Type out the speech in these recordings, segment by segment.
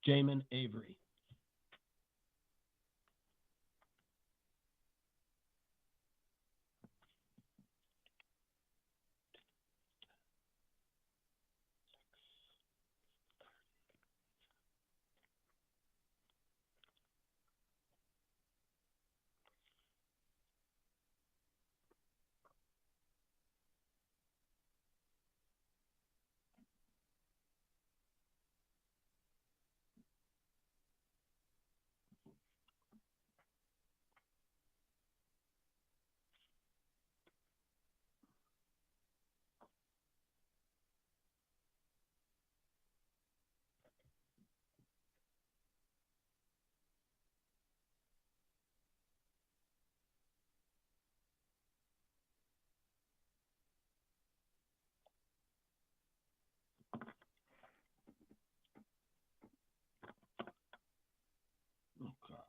Jamin Avery. Oh, God.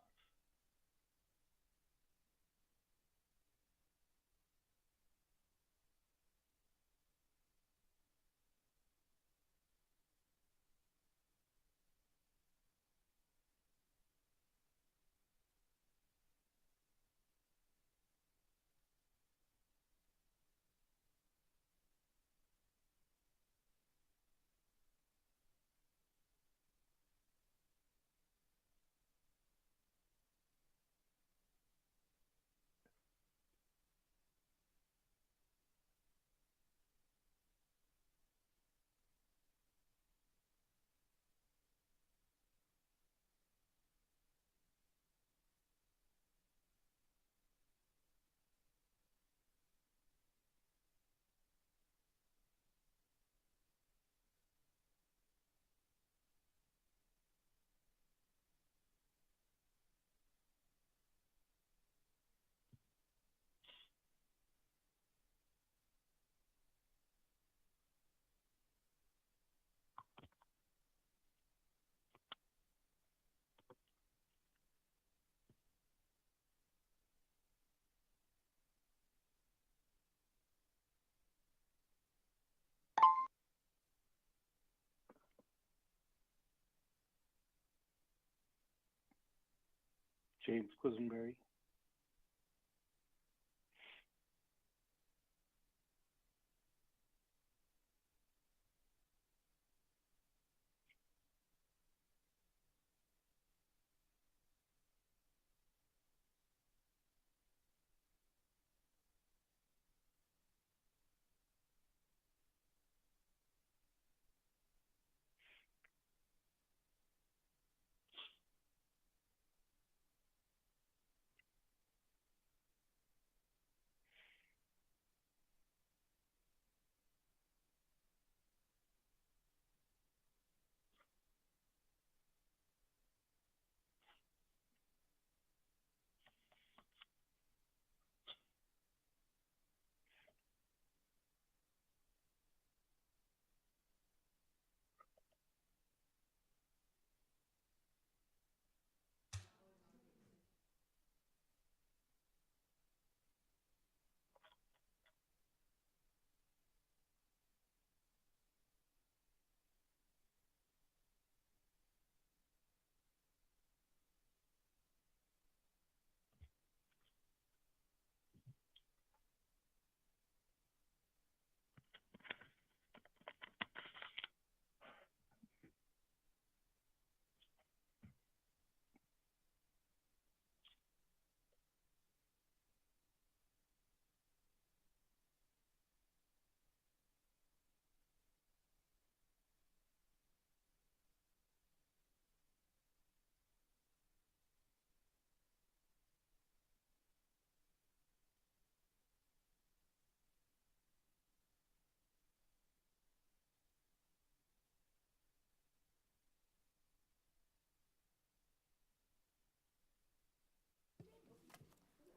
James Quisenberry.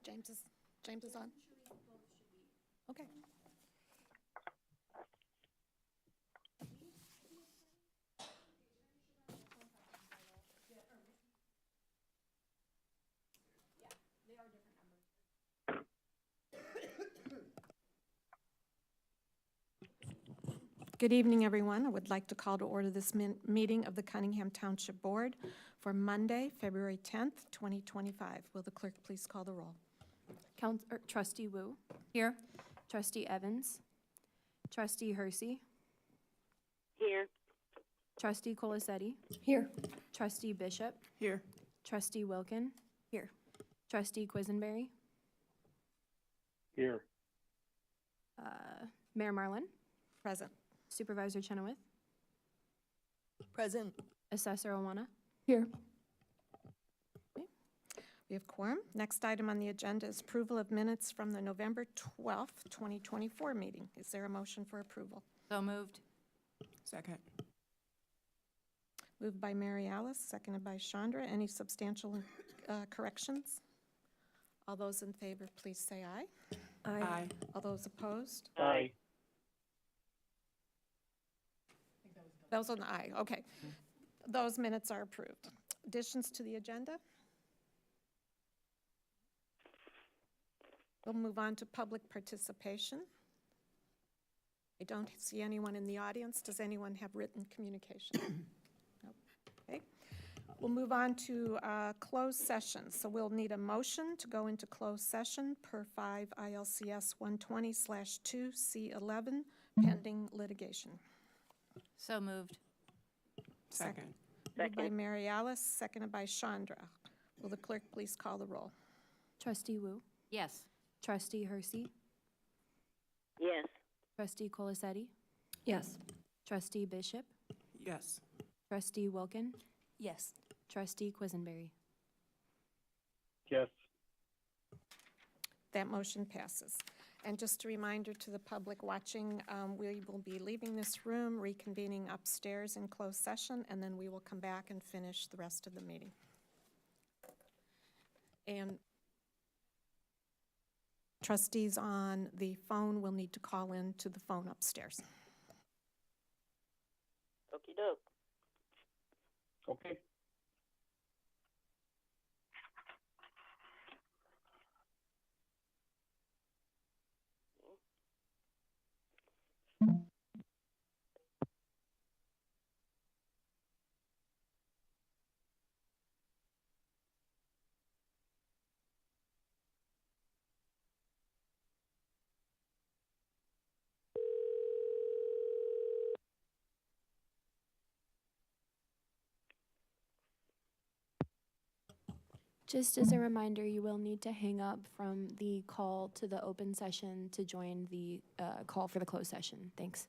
James is James is on. Okay. Good evening, everyone. I would like to call to order this meeting of the Cunningham Township Board for Monday, February 10th, 2025. Will the clerk please call the roll? Trustee Wu. Here. Trustee Evans. Trustee Hersey. Here. Trustee Colasetti. Here. Trustee Bishop. Here. Trustee Wilkin. Here. Trustee Quisenberry. Here. Mayor Marlin. Present. Supervisor Chenoweth. Present. Assessor Owana. Here. We have quorum. Next item on the agenda is approval of minutes from the November 12th, 2024 meeting. Is there a motion for approval? So moved. Second. Moved by Mary Alice, seconded by Chandra. Any substantial corrections? All those in favor, please say aye. Aye. All those opposed? Aye. That was an aye, okay. Those minutes are approved. Additions to the agenda? We'll move on to public participation. I don't see anyone in the audience. Does anyone have written communication? No. Okay. We'll move on to closed session. So we'll need a motion to go into closed session per 5 ILCS 120/2C11 pending litigation. So moved. Second. Moved by Mary Alice, seconded by Chandra. Will the clerk please call the roll? Trustee Wu. Yes. Trustee Hersey. Yes. Trustee Colasetti. Yes. Trustee Bishop. Yes. Trustee Wilkin. Yes. Trustee Quisenberry. Yes. That motion passes. And just a reminder to the public watching, we will be leaving this room, reconvening upstairs in closed session, and then we will come back and finish the rest of the meeting. And trustees on the phone will need to call in to the phone upstairs. Okey doke. Okay. Just as a reminder, you will need to hang up from the call to the open session to join the call for the closed session. Thanks.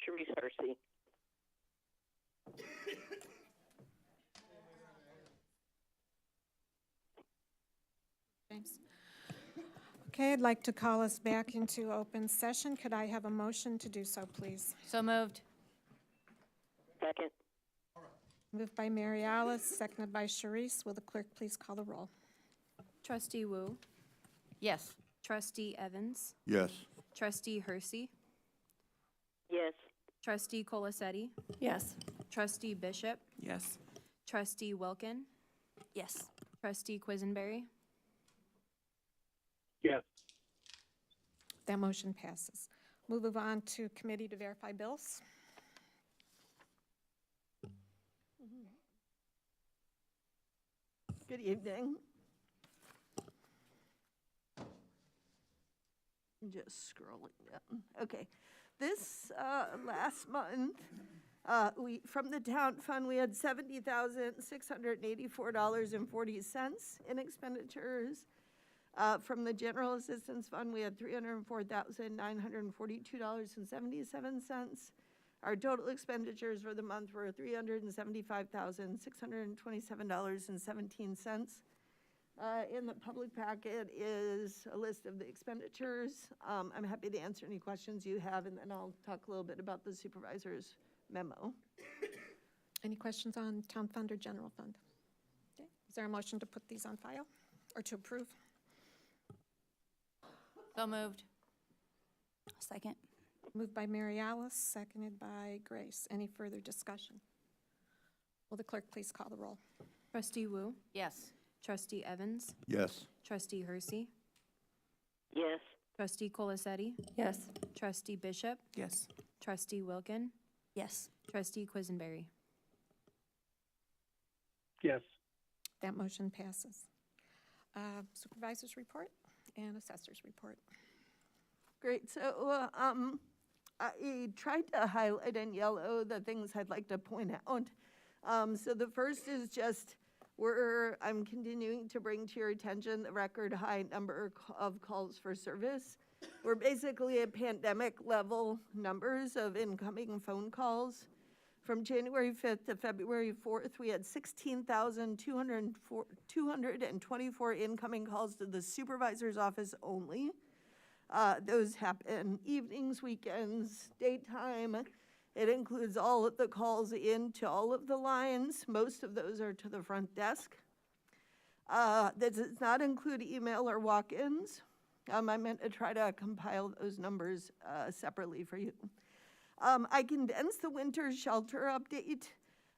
Sharice Hersey. James. Okay, I'd like to call us back into open session. Could I have a motion to do so, please? So moved. Second. Moved by Mary Alice, seconded by Sharice. Will the clerk please call the roll? Trustee Wu, Yes. Trustee Evans, Yes. Trustee Hersey, Yes. Trustee Colasetti, Yes. Trustee Bishop, Yes. Trustee Wilkin, Yes. Trustee Quisenberry, Yes. That motion passes. We'll move on to committee to verify bills. Good evening. Just scrolling down. Okay. This last month, from the town fund, we had $70,684.40 in expenditures. From the general assistance fund, we had $304,942.77. Our total expenditures for the month were $375,627.17. In the public packet is a list of the expenditures. I'm happy to answer any questions you have, and then I'll talk a little bit about the supervisor's memo. Any questions on town fund or general fund? Okay. Is there a motion to put these on file or to approve? So moved. Second. Moved by Mary Alice, seconded by Grace. Any further discussion? Will the clerk please call the roll? Trustee Wu, Yes. Trustee Evans, Yes. Trustee Hersey, Yes. Trustee Colasetti, Yes. Trustee Bishop, Yes. Trustee Wilkin, Yes. Trustee Quisenberry. Yes. That motion passes. Supervisor's report and assessor's report. Great, so I tried to highlight in yellow the things I'd like to point out. So the first is just I'm continuing to bring to your attention the record high number of calls for service. We're basically at pandemic level numbers of incoming phone calls. From January 5th to February 4th, we had 16,224 incoming calls to the supervisor's office only. Those happen evenings, weekends, daytime. It includes all of the calls into all of the lines. Most of those are to the front desk. That does not include email or walk-ins. I meant to try to compile those numbers separately for you. I condensed the winter shelter update.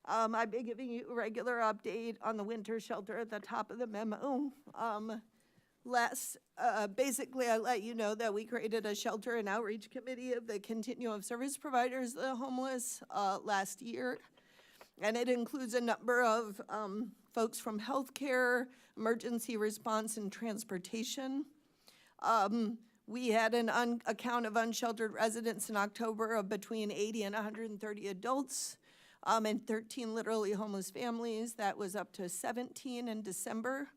I've been giving you a regular update on the winter shelter at the top of the memo. Basically, I let you know that we created a shelter and outreach committee of the continuum of service providers, the homeless, last year. And it includes a number of folks from healthcare, emergency response, and transportation. We had a count of unsheltered residents in October of between 80 and 130 adults, and 13 literally homeless families. That was up to 17 in December.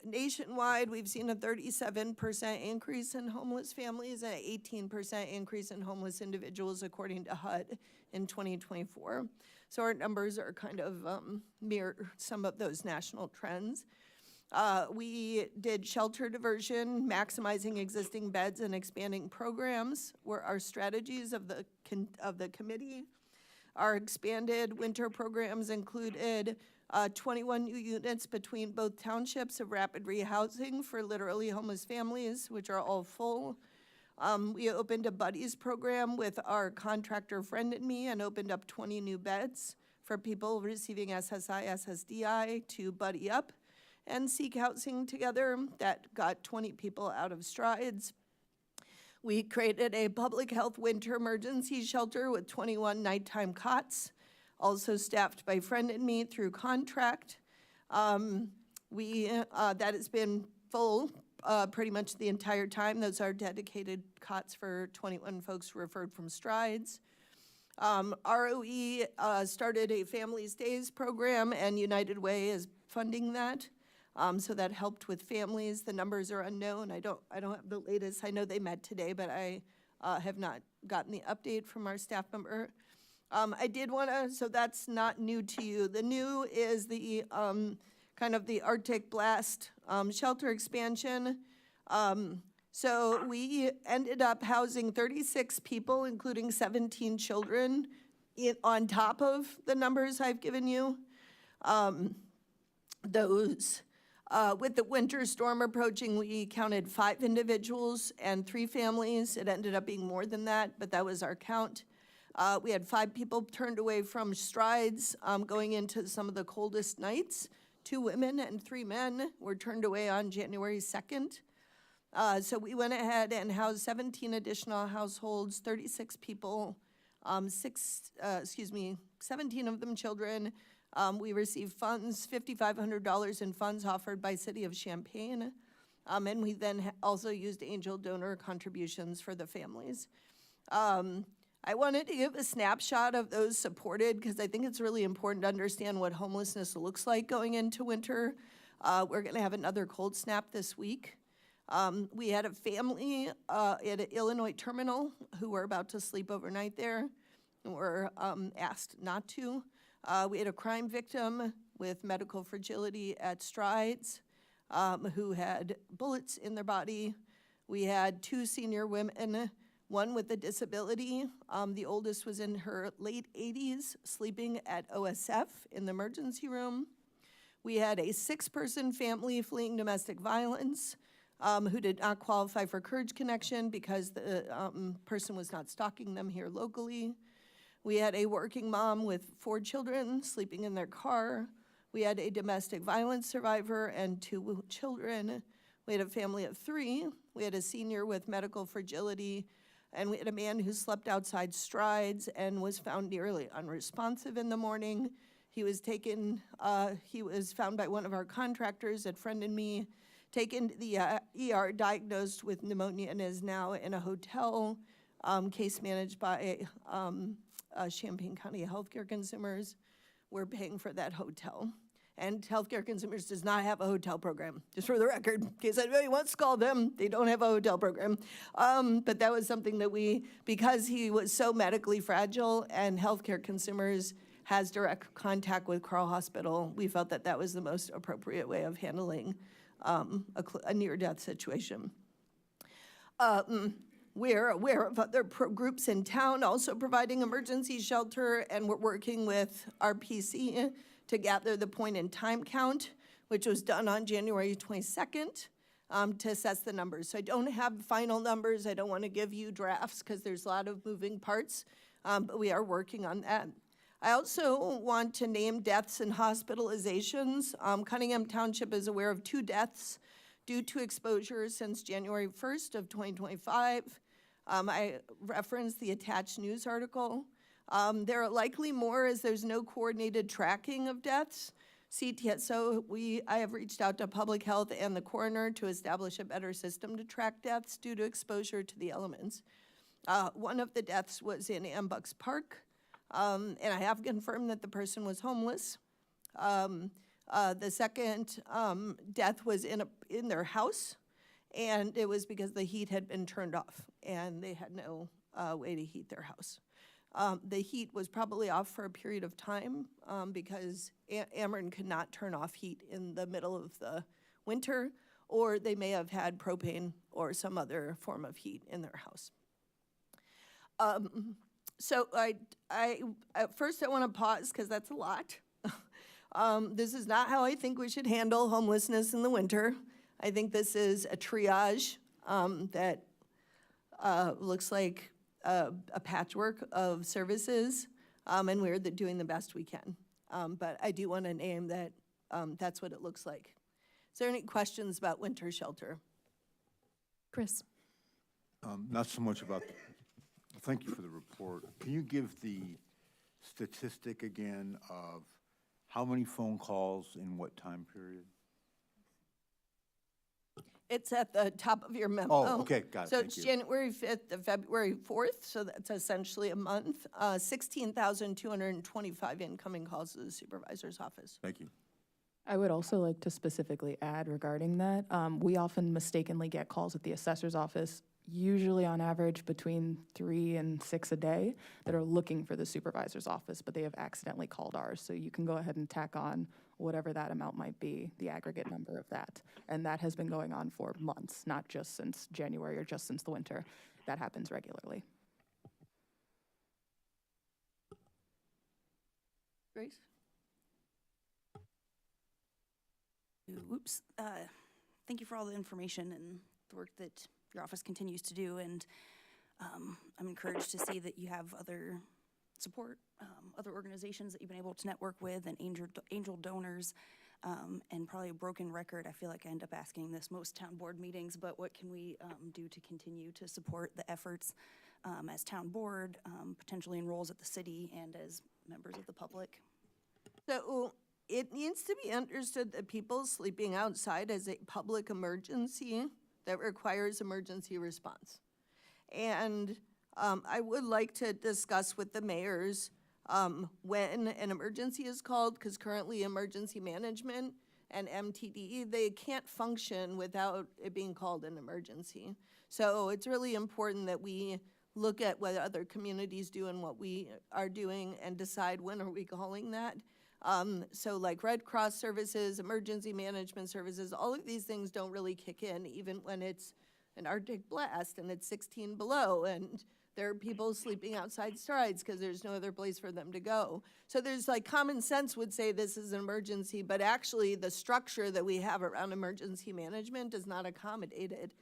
Nationwide, we've seen a 37% increase in homeless families and an 18% increase in homeless individuals, according to HUD in 2024. So our numbers are kind of mirror some of those national trends. We did shelter diversion, maximizing existing beds and expanding programs were our strategies of the committee. Our expanded winter programs included 21 new units between both townships of rapid rehousing for literally homeless families, which are all full. We opened a buddies program with our contractor Friend and Me and opened up 20 new beds for people receiving SSI, SSDI to buddy up and seek housing together. That got 20 people out of strides. We created a public health winter emergency shelter with 21 nighttime cots, also staffed by Friend and Me through contract. That has been full pretty much the entire time. Those are dedicated cots for 21 folks referred from strides. ROE started a family stays program, and United Way is funding that. So that helped with families. The numbers are unknown. I don't have the latest. I know they met today, but I have not gotten the update from our staff member. I did want to, so that's not new to you. The new is the kind of the Arctic blast shelter expansion. So we ended up housing 36 people, including 17 children, on top of the numbers I've given you. With the winter storm approaching, we counted 5 individuals and 3 families. It ended up being more than that, but that was our count. We had 5 people turned away from strides going into some of the coldest nights. 2 women and 3 men were turned away on January 2nd. So we went ahead and housed 17 additional households, 36 people, 17 of them children. We received funds, $5,500 in funds offered by City of Champaign. And we then also used angel donor contributions for the families. I wanted to give a snapshot of those supported because I think it's really important to understand what homelessness looks like going into winter. We're going to have another cold snap this week. We had a family at an Illinois terminal who were about to sleep overnight there and were asked not to. We had a crime victim with medical fragility at Strides who had bullets in their body. We had 2 senior women, one with a disability. The oldest was in her late 80s, sleeping at OSF in the emergency room. We had a 6-person family fleeing domestic violence who did not qualify for Courage Connection because the person was not stalking them here locally. We had a working mom with 4 children sleeping in their car. We had a domestic violence survivor and 2 children. We had a family of 3. We had a senior with medical fragility, and we had a man who slept outside Strides and was found nearly unresponsive in the morning. He was found by one of our contractors at Friend and Me, taken to the ER, diagnosed with pneumonia, and is now in a hotel, case managed by Champaign County Healthcare Consumers. We're paying for that hotel. And Healthcare Consumers does not have a hotel program, just for the record, in case anybody wants to call them, they don't have a hotel program. But that was something that because he was so medically fragile and Healthcare Consumers has direct contact with Carle Hospital, we felt that that was the most appropriate way of handling a near-death situation. We're aware of other groups in town also providing emergency shelter, and we're working with RPC to gather the point-in-time count, which was done on January 22nd, to assess the numbers. So I don't have final numbers. I don't want to give you drafts because there's a lot of moving parts, but we are working on that. I also want to name deaths and hospitalizations. Cunningham Township is aware of 2 deaths due to exposure since January 1st of 2025. I referenced the attached news article. There are likely more as there's no coordinated tracking of deaths. So I have reached out to public health and the coroner to establish a better system to track deaths due to exposure to the elements. One of the deaths was in Ambucks Park, and I have confirmed that the person was homeless. The second death was in their house, and it was because the heat had been turned off, and they had no way to heat their house. The heat was probably off for a period of time because Ameren could not turn off heat in the middle of the winter, or they may have had propane or some other form of heat in their house. So first I want to pause because that's a lot. This is not how I think we should handle homelessness in the winter. I think this is a triage that looks like a patchwork of services, and we're doing the best we can. But I do want to name that that's what it looks like. Is there any questions about winter shelter? Chris. Not so much about, thank you for the report. Can you give the statistic again of how many phone calls in what time period? It's at the top of your memo. Oh, okay, got it, So thank it's you. January 5th to February 4th, so that's essentially a month. 16,225 incoming calls to the supervisor's office. Thank you. I would also like to specifically add regarding that, we often mistakenly get calls at the assessor's office usually on average between 3 and 6 a day that are looking for the supervisor's office, but they have accidentally called ours. So you can go ahead and tack on whatever that amount might be, the aggregate number of that. And that has been going on for months, not just since January or just since the winter. That happens regularly. Grace? Whoops. Thank you for all the information and the work that your office continues to do, and I'm encouraged to see that you have other support, other organizations that you've been able to network with, and angel donors, and probably a broken record. I feel like I end up asking this most town board meetings, but what can we do to continue to support the efforts as town board, potentially in roles at the city and as members of the public? So it needs to be understood that people sleeping outside is a public emergency that requires emergency response. And I would like to discuss with the mayors when an emergency is called, because currently emergency management and MTD, they can't function without it being called an emergency. So it's really important that we look at what other communities do and what we are doing and decide when are we calling that. So like Red Cross services, emergency management services, all of these things don't really kick in even when it's an Arctic blast and it's 16 below and there are people sleeping outside strides because there's no other place for them to go. So there's like common sense would say this is an emergency, but actually the structure that we have around emergency management is not accommodated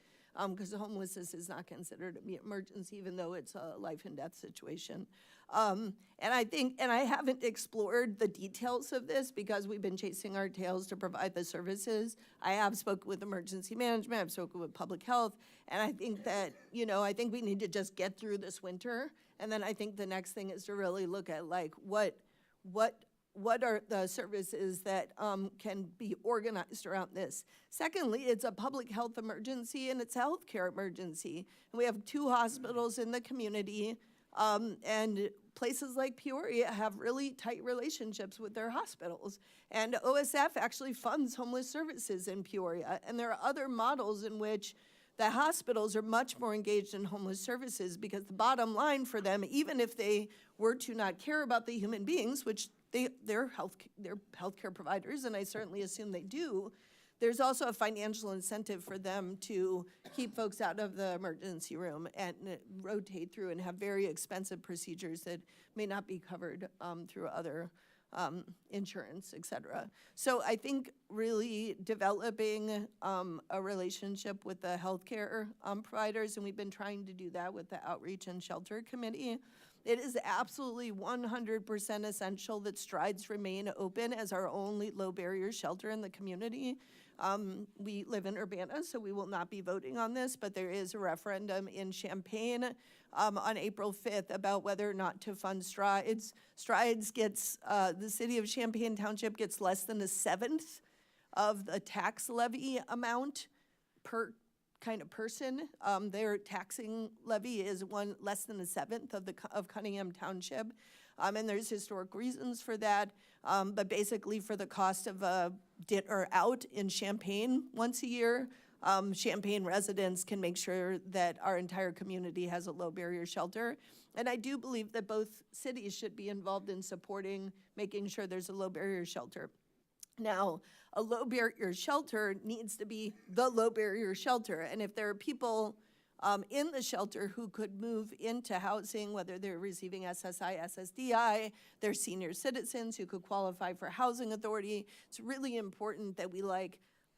because homelessness is not considered an emergency even though it's a life and death situation. And I haven't explored the details of this because we've been chasing our tails to provide the services. I have spoken with emergency management, I've spoken with public health, and I think that, I think we need to just get through this winter. And then I think the next thing is to really look at like what are the services that can be organized around this. Secondly, it's a public health emergency and it's a healthcare emergency. And we have 2 hospitals in the community, and places like Peoria have really tight relationships with their hospitals. And OSF actually funds homeless services in Peoria. And there are other models in which the hospitals are much more engaged in homeless services because the bottom line for them, even if they were to not care about the human beings, which they're healthcare providers, and I certainly assume they do, there's also a financial incentive for them to keep folks out of the emergency room and rotate through and have very expensive procedures that may not be covered through other insurance, et cetera. So I think really developing a relationship with the healthcare providers, and we've been trying to do that with the Outreach and Shelter Committee. It is absolutely 100% essential that Strides remain open as our only low-barrier shelter in the community. We live in Urbana, so we will not be voting on this, but there is a referendum in Champaign on April 5th about whether or not to fund Strides. Strides gets, the city of Cunningham Township gets less than 1/7 of the tax levy amount per kind of person. Their taxing levy is less than 1/7 of Cunningham Township. And there's historic reasons for that. But basically for the cost of a dinner out in Champaign once a year, Champaign residents can make sure that our entire community has a low barrier shelter. And I do believe that both cities should be involved in supporting making sure there's a low barrier shelter. Now, a low barrier shelter needs to be the low barrier shelter. And if there are people in the shelter who could move into housing, whether they're receiving SSI, SSDI, they're senior citizens who could qualify for housing authority, it's really important that we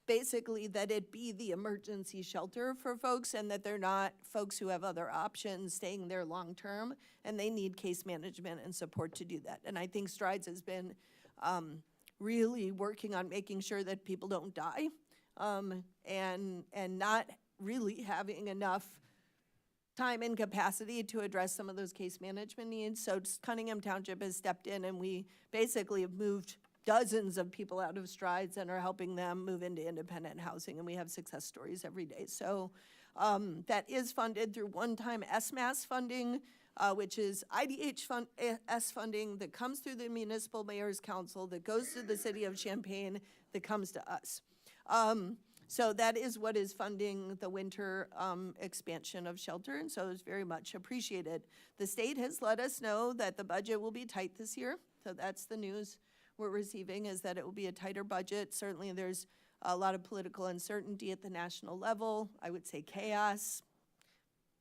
basically that it be the emergency shelter for folks and that they're not folks who have other options staying there long term, and they need case management and support to do that. And I think Strides has been really working on making sure that people don't die and not really having enough time and capacity to address some of those case management needs. So Cunningham Township has stepped in and we basically have moved dozens of people out of Strides and are helping them move into independent housing, and we have success stories every day. So that is funded through one-time SMAS funding, which is IDHS funding that comes through the Municipal Mayor's Council, that goes to the City of Champaign, that comes to us. So that is what is funding the winter expansion of shelter, and so it's very much appreciated. The state has let us know that the budget will be tight this year, so that's the news we're receiving, is that it will be a tighter budget. Certainly there's a lot of political uncertainty at the national level. I would say chaos,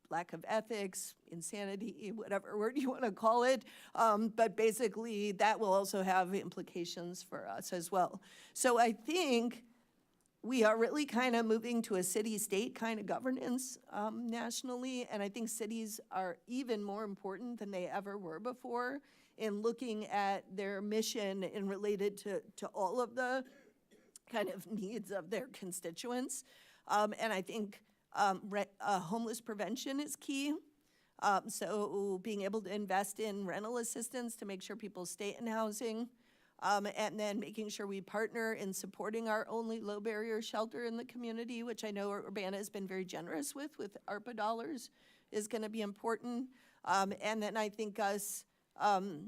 lack of ethics, insanity, whatever word you want to call it. But basically, that will also have implications for us as well. So I think we are really kind of moving to a city-state kind of governance nationally, and I think cities are even more important than they ever were before in looking at their mission and related to all of the kind of needs of their constituents. And I think homeless prevention is key. So being able to invest in rental assistance to make sure people stay in housing, and then making sure we partner in supporting our only low barrier shelter in the community, which I know Urbana has been very generous with ARPA dollars, is gonna be important. And then I think us,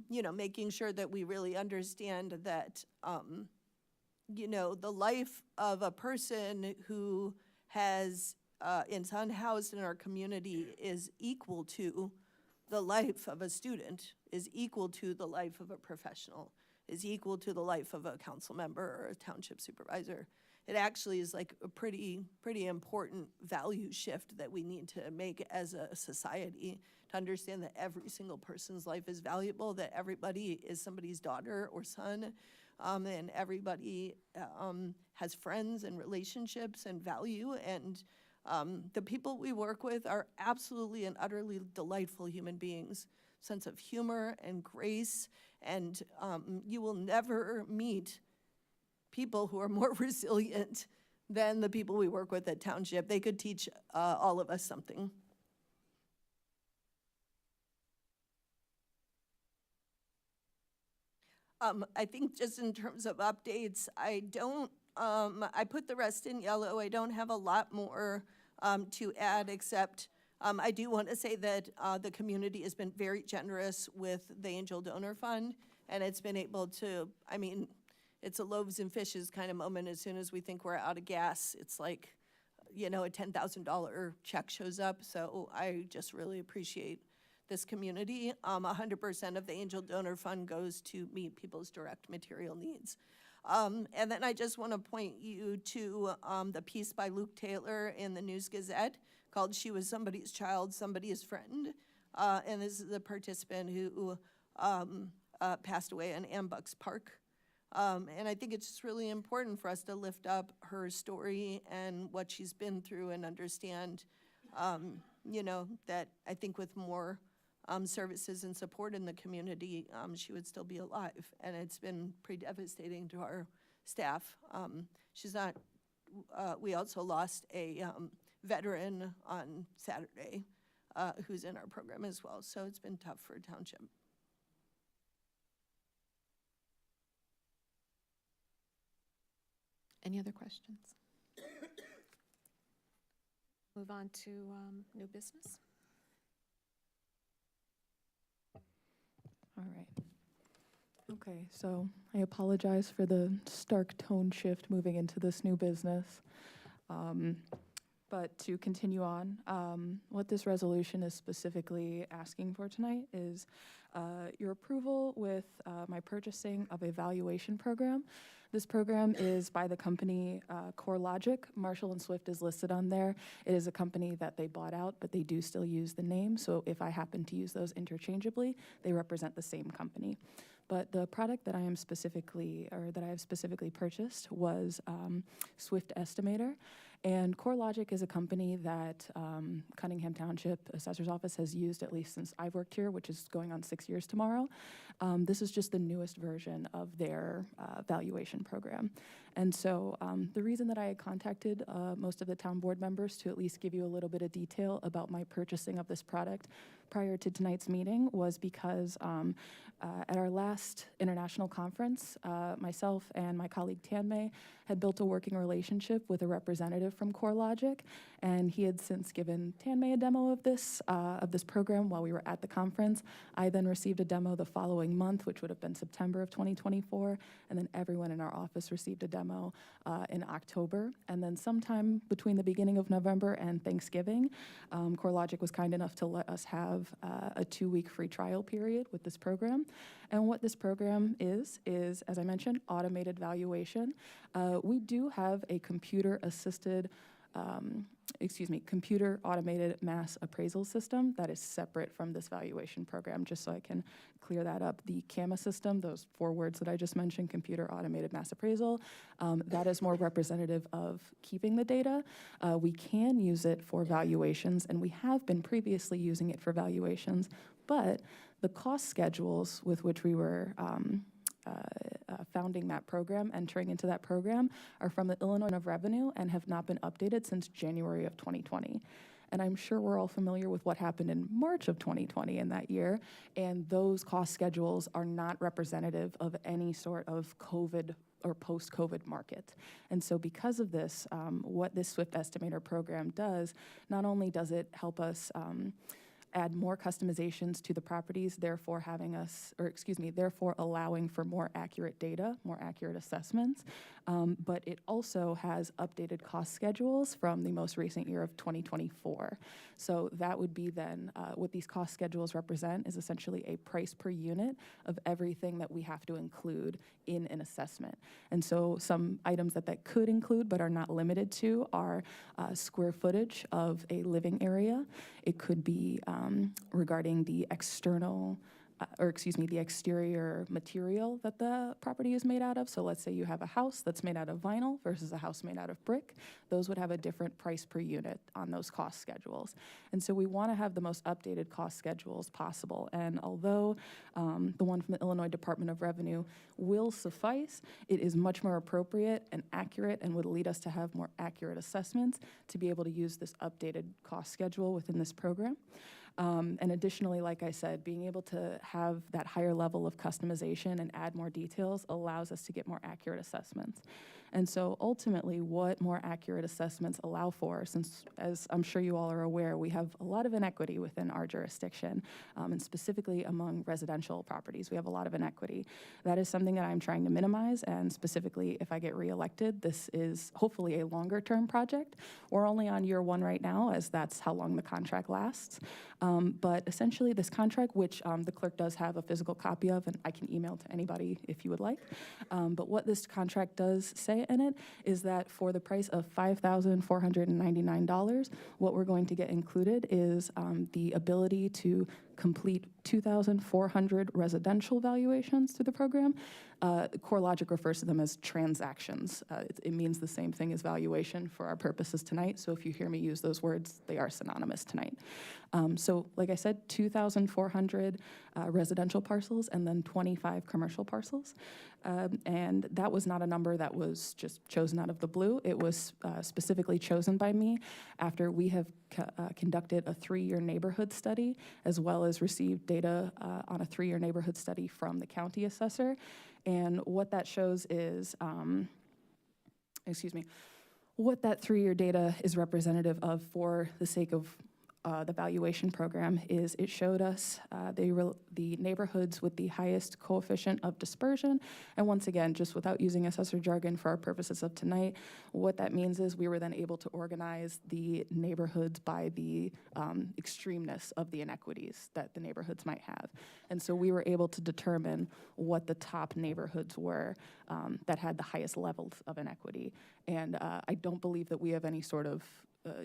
making sure that we really understand that, the life of a person who is unhoused in our community is equal to the life of a student, is equal to the life of a professional, is equal to the life of a council member or a township supervisor. It actually is like a pretty important value shift that we need to make as a society, to understand that every single person's life is valuable, that everybody is somebody's daughter or son, and everybody has friends and relationships and value, and the people we work with are absolutely and utterly delightful human beings, sense of humor and grace, and you will never meet people who are more resilient than the people we work with at Township. They could teach all of us something. I think just in terms of updates, I put the rest in yellow. I don't have a lot more to add, except I do want to say that the community has been very generous with the Angel Donor Fund, and it's been able to, it's a loaves and fishes kind of moment. As soon as we think we're out of gas, it's like, a $10,000 check shows up. So I just really appreciate this community. 100% of the Angel Donor Fund goes to meet people's direct material needs. And then I just want to point you to the piece by Luke Taylor in the News Gazette called "She Was Somebody's Child, Somebody's Friend." And this is a participant who passed away in Ambucks Park. And I think it's just really important for us to lift up her story and what she's been through and understand, that I think with more services and support in the community, she would still be alive. And it's been pretty devastating to our staff. We also lost a veteran on Saturday who's in our program as well. So it's been tough for Township. Any other questions? Move on to new business. All right. Okay, so I apologize for the stark tone shift moving into this new business. But to continue on, what this resolution is specifically asking for tonight is your approval with my purchasing of a valuation program. This program is by the company CoreLogic. Marshall & Swift is listed on there. It is a company that they bought out, but they do still use the name. So if I happen to use those interchangeably, they represent the same company. But the product that I have specifically purchased was Swift Estimator. And CoreLogic is a company that Cunningham Township Assessor's Office has used at least since I've worked here, which is going on 6 years tomorrow. This is just the newest version of their valuation program. And so the reason that I had contacted most of the town board members to at least give you a little bit of detail about my purchasing of this product prior to tonight's meeting was because at our last international conference, myself and my colleague Tanmay had built a working relationship with a representative from CoreLogic, and he had since given Tanmay a demo of this program while we were at the conference. I then received a demo the following month, which would have been September of 2024, and then everyone in our office received a demo in October. And then sometime between the beginning of November and Thanksgiving, CoreLogic was kind enough to let us have a 2-week free trial period with this program. And what this program is, as I mentioned, automated valuation. We do have a computer-assisted, computer automated mass appraisal system that is separate from this valuation program, just so I can clear that up. The CAMA system, those 4 words that I just mentioned, computer automated mass appraisal, that is more representative of keeping the data. We can use it for valuations, and we have been previously using it for valuations, but the cost schedules with which we were founding that program, entering into that program, are from the Illinois Department of Revenue and have not been updated since January of 2020. And I'm sure we're all familiar with what happened in March of 2020 in that year, and those cost schedules are not representative of any sort of COVID or post-COVID market. And so because of this, what this Swift Estimator program does, not only does it help us add more customizations to the properties, therefore therefore allowing for more accurate data, more accurate assessments. But it also has updated cost schedules from the most recent year of 2024. So that would be then, what these cost schedules represent is essentially a price per unit of everything that we have to include in an assessment. And so some items that could include but are not limited to are square footage of a living area. It could be regarding the the exterior material that the property is made out of. So let's say you have a house that's made out of vinyl versus a house made out of brick. Those would have a different price per unit on those cost schedules. And so we want to have the most updated cost schedules possible. And although the one from the Illinois Department of Revenue will suffice, it is much more appropriate and accurate and would lead us to have more accurate assessments to be able to use this updated cost schedule within this program. And additionally, like I said, being able to have that higher level of customization and add more details allows us to get more accurate assessments. And so ultimately, what more accurate assessments allow for, since as I'm sure you all are aware, we have a lot of inequity within our jurisdiction, and specifically among residential properties, we have a lot of inequity. That is something that I'm trying to minimize, and specifically, if I get reelected, this is hopefully a longer term project. We're only on year 1 right now, as that's how long the contract lasts. But essentially this contract, which the clerk does have a physical copy of, and I can email to anybody if you would like. But what this contract does say in it is that for the price of $5,499, what we're going to get included is the ability to complete 2,400 residential valuations through the program. CoreLogic refers to them as transactions. It means the same thing as valuation for our purposes tonight. So if you hear me use those words, they are synonymous tonight. So like I said, 2,400 residential parcels and then 25 commercial parcels. And that was not a number that was just chosen out of the blue. It was specifically chosen by me after we have conducted a 3-year neighborhood study, as well as received data on a 3-year neighborhood study from the county assessor. And what that shows is, what that 3-year data is representative of for the sake of the valuation program is it showed us the neighborhoods with the highest coefficient of dispersion. And once again, just without using assessor jargon for our purposes of tonight, what that means is we were then able to organize the neighborhoods by the extremeness of the inequities that the neighborhoods might have. And so we were able to determine what the top neighborhoods were that had the highest levels of inequity. And I don't believe that we have any sort of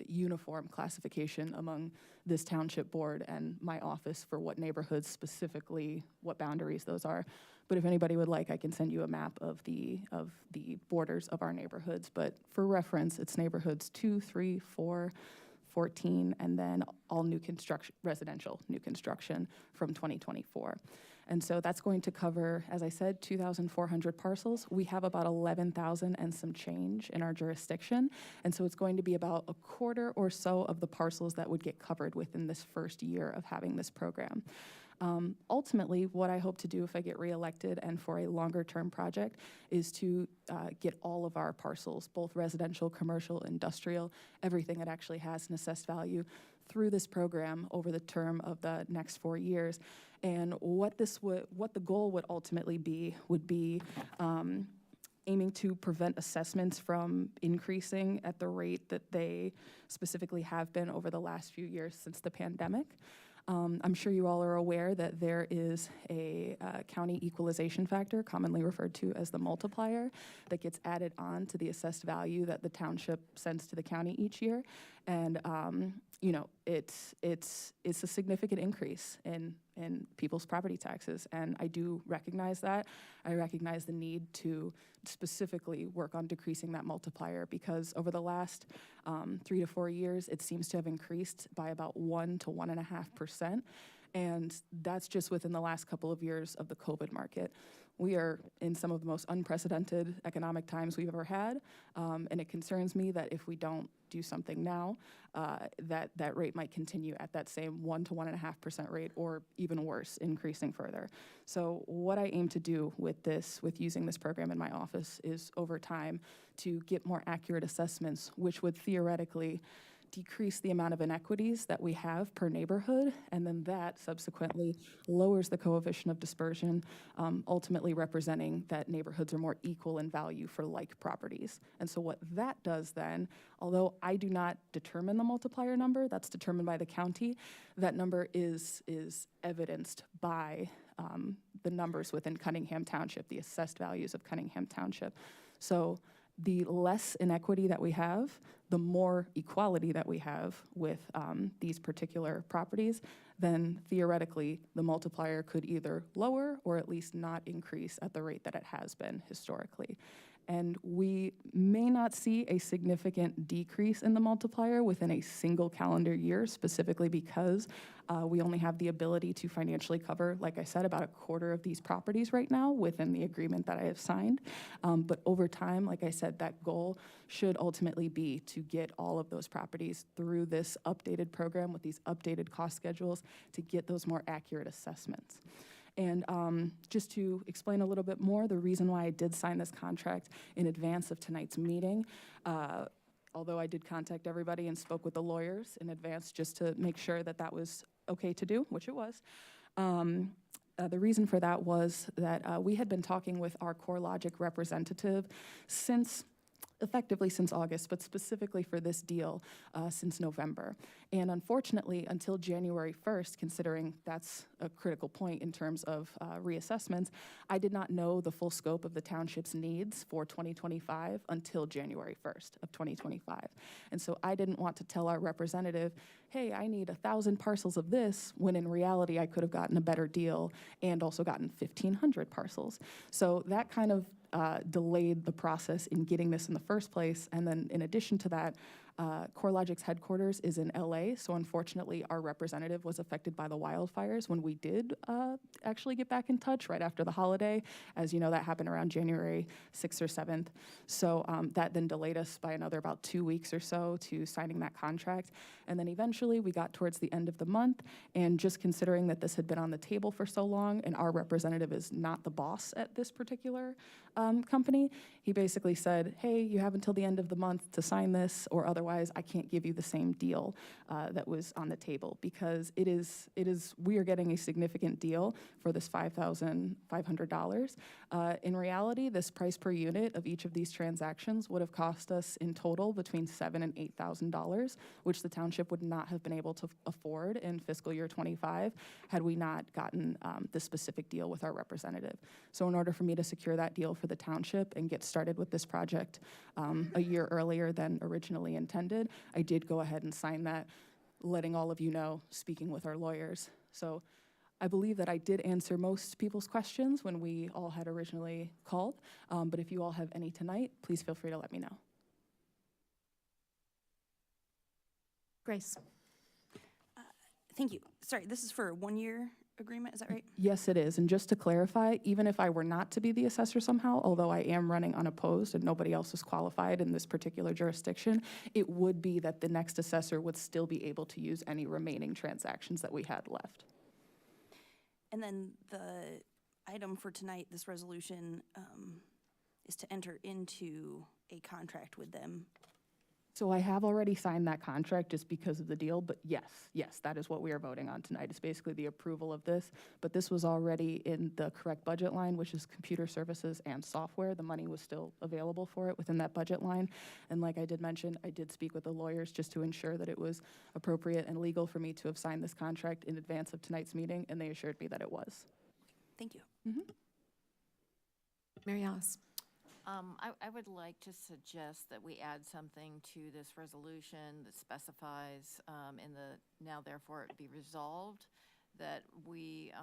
uniform classification among this township board and my office for what neighborhoods specifically, what boundaries those are. But if anybody would like, I can send you a map of the borders of our neighborhoods. But for reference, it's neighborhoods 2, 3, 4, 2014, and then all new construction, residential new construction from 2024. And so that's going to cover, as I said, 2,400 parcels. We have about 11,000 and some change in our jurisdiction. And so it's going to be about a quarter or so of the parcels that would get covered within this first year of having this program. Ultimately, what I hope to do if I get reelected and for a longer-term project is to get all of our parcels, both residential, commercial, industrial, everything that actually has an assessed value through this program over the term of the next 4 years. And what the goal would ultimately be would be aiming to prevent assessments from increasing at the rate that they specifically have been over the last few years since the pandemic. I'm sure you all are aware that there is a county equalization factor, commonly referred to as the multiplier, that gets added on to the assessed value that the township sends to the county each year. And you know, it's a significant increase in people's property taxes, and I do recognize that. I recognize the need to specifically work on decreasing that multiplier, because over the last 3 to 4 years, it seems to have increased by about 1 to 1.5%, and that's just within the last couple of years of the COVID market. We are in some of the most unprecedented economic times we've ever had, and it concerns me that if we don't do something now, that rate might continue at that same 1 to 1.5% rate, or even worse, increasing further. So what I aim to do with using this program in my office, is over time to get more accurate assessments, which would theoretically decrease the amount of inequities that we have per neighborhood, and then that subsequently lowers the coefficient of dispersion, ultimately representing that neighborhoods are more equal in value for like properties. And so what that does then, although I do not determine the multiplier number, that's determined by the county, that number is evidenced by the numbers within Cunningham Township, the assessed values of Cunningham Township. So the less inequity that we have, the more equality that we have with these particular properties, then theoretically the multiplier could either lower or at least not increase at the rate that it has been historically. And we may not see a significant decrease in the multiplier within a single calendar year, specifically because we only have the ability to financially cover, like I said, about a quarter of these properties right now within the agreement that I have signed. But over time, like I said, that goal should ultimately be to get all of those properties through this updated program with these updated cost schedules to get those more accurate assessments. And just to explain a little bit more, the reason why I did sign this contract in advance of tonight's meeting, although I did contact everybody and spoke with the lawyers in advance just to make sure that that was okay to do, which it was. The reason for that was that we had been talking with our CoreLogic representative effectively since August, but specifically for this deal since November. And unfortunately, until January 1st, considering that's a critical point in terms of reassessments, I did not know the full scope of the township's needs for 2025 until January 1st of 2025. And so I didn't want to tell our representative, hey, I need 1,000 parcels of this, when in reality I could have gotten a better deal and also gotten 1,500 parcels. So that kind of delayed the process in getting this in the first place. And then in addition to that, CoreLogic's headquarters is in LA, so unfortunately our representative was affected by the wildfires when we did actually get back in touch right after the holiday. As you know, that happened around January 6th or 7th. So that then delayed us by another about 2 weeks or so to signing that contract. And then eventually we got towards the end of the month, and just considering that this had been on the table for so long and our representative is not the boss at this particular company, he basically said, hey, you have until the end of the month to sign this, or otherwise I can't give you the same deal that was on the table, because we are getting a significant deal for this $5,500. In reality, this price per unit of each of these transactions would have cost us in total between $7,000 and $8,000, which the township would not have been able to afford in fiscal year 25 had we not gotten this specific deal with our representative. So in order for me to secure that deal for the township and get started with this project a year earlier than originally intended, I did go ahead and sign that, letting all of you know, speaking with our lawyers. So I believe that I did answer most people's questions when we all had originally called, but if you all have any tonight, please feel free to let me know. Grace? Thank you. Sorry, this is for a one-year agreement, is that right? Yes, it is. And just to clarify, even if I were not to be the assessor somehow, although I am running unopposed and nobody else is qualified in this particular jurisdiction, it would be that the next assessor would still be able to use any remaining transactions that we had left. And then the item for tonight, this resolution, is to enter into a contract with them. So I have already signed that contract just because of the deal, but yes, that is what we are voting on tonight. It's basically the approval of this, but this was already in the correct budget line, which is computer services and software. The money was still available for it within that budget line. And like I did mention, I did speak with the lawyers just to ensure that it was appropriate and legal for me to have signed this contract in advance of tonight's meeting, and they assured me that it was. Thank you. Mary Alice? I would like to suggest that we add something to this resolution that specifies in the now therefore it be resolved that we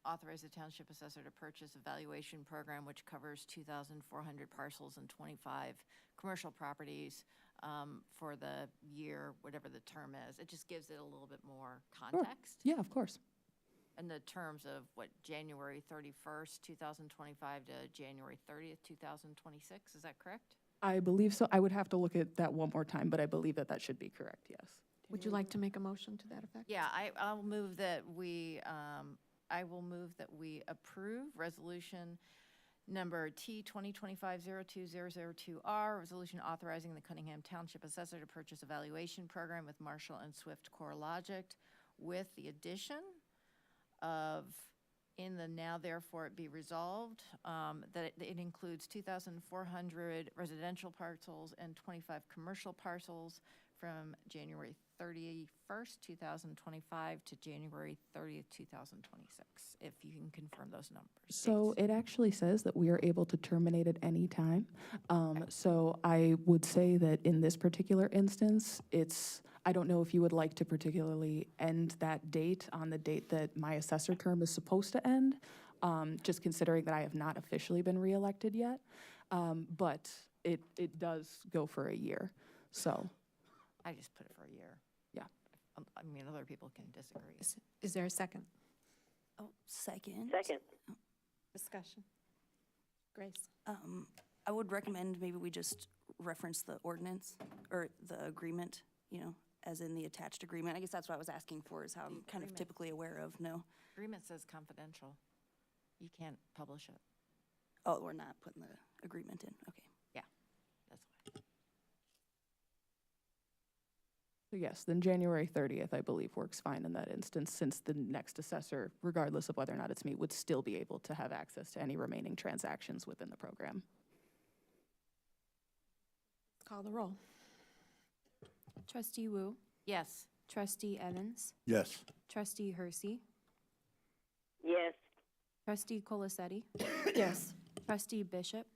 authorize the township assessor to purchase a valuation program which covers 2,400 parcels and 25 commercial properties for the year, whatever the term is. It just gives it a little bit more context. Yeah, of course. In the terms of what, January 31st, 2025 to January 30th, 2026, is that correct? I believe so. I would have to look at that one more time, but I believe that that should be correct, yes. Would you like to make a motion to that effect? Yeah, I'll move that we, I will move that we approve resolution number T 2025-02002R, resolution authorizing the Cunningham Township assessor to purchase a valuation program with Marshall and Swift CoreLogic with the addition of, in the now therefore it be resolved, that it includes 2,400 residential parcels and 25 commercial parcels from January 31st, 2025 to January 30th, 2026, if you can confirm those numbers. So it actually says that we are able to terminate at any time. So I would say that in this particular instance, I don't know if you would like to particularly end that date on the date that my assessor term is supposed to end, just considering that I have not officially been reelected yet. But it does go for a year, so. I just put it for a year. Yeah. I mean, other people can disagree. Is there a second? Oh, second. Discussion. Grace? I would recommend maybe we just reference the ordinance or the agreement, as in the attached agreement. I guess that's what I was asking for, is how I'm kind of Agreement. typically aware of, no. Agreement says confidential. You can't publish it. Oh, we're not putting the agreement in, okay. That's why. So yes, then January 30th, I believe, works fine in that instance, since the next assessor, regardless of whether or not it's me, would still be able to have access to any remaining transactions within the program. Call the roll. Trustee Wu, Yes. Trustee Evans, Yes. Trustee Hersey, Yes. Trustee Colasetti, Yes. Trustee Bishop,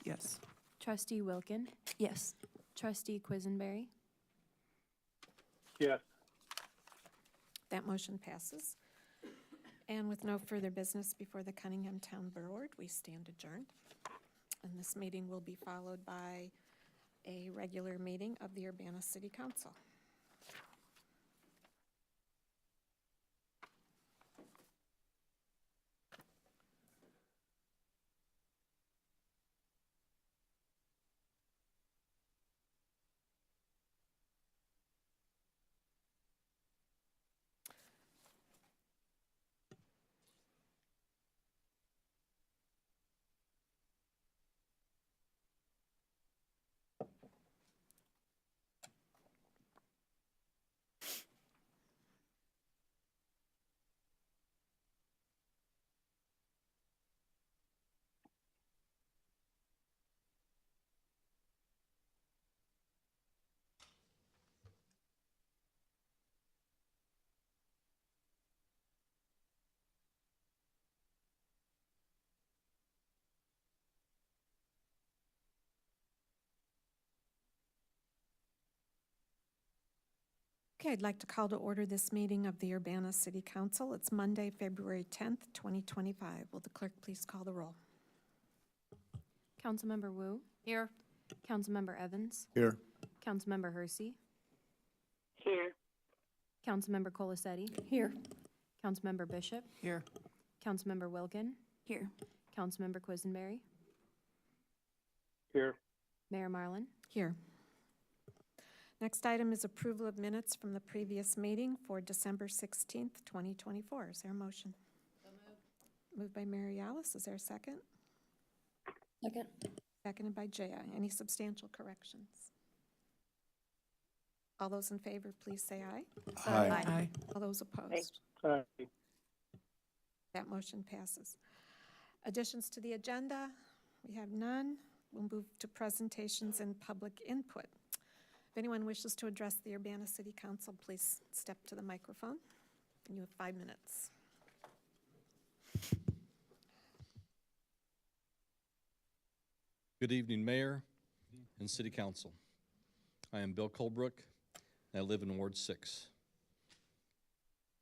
Yes. Trustee Wilkin, Yes. Trustee Quisenberry, Yes. That motion passes. And with no further business before the Cunningham Town Board, we stand adjourned. And this meeting will be followed by a regular meeting of the Urbana City Council. Okay, I'd like to call to order this meeting of the Urbana City Council. It's Monday, February 10th, 2025. Will the clerk please call the roll? Councilmember Wu, Here. Councilmember Evans, Here. Councilmember Hersey, Here. Councilmember Colacetti? Here. Councilmember Bishop? Here. Councilmember Wilkin? Here. Councilmember Quisenberry? Here. Mayor Marlin? Here. Next item is approval of minutes from the previous meeting for December 16th, 2024. Is there a motion? Moved by Mary Alice. Is there a second? Second. Seconded by Jaya. Any substantial corrections? All those in favor, please say aye. Aye. All those opposed? Aye. That motion passes. Additions to the agenda, we have none. We'll move to presentations and public input. If anyone wishes to address the Urbana City Council, please step to the microphone, and you have 5 minutes. Good evening, Mayor and City Council. I am Bill Colebrook, and I live in Ward 6.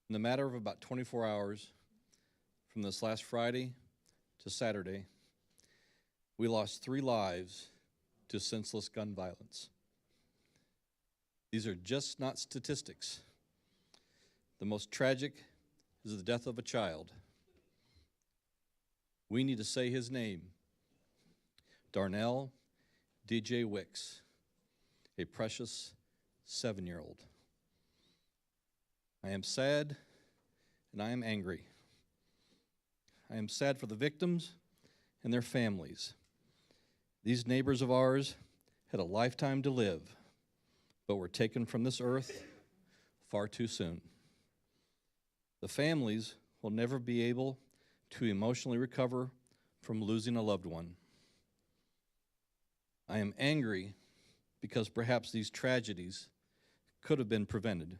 In the matter of about 24 hours, from this last Friday to Saturday, we lost 3 lives to senseless gun violence. These are just not statistics. The most tragic is the death of a child. We need to say his name. Darnell DJ Wicks, a precious 7-year-old. I am sad and I am angry. I am sad for the victims and their families. These neighbors of ours had a lifetime to live, but were taken from this earth far too soon. The families will never be able to emotionally recover from losing a loved one. I am angry because perhaps these tragedies could have been prevented.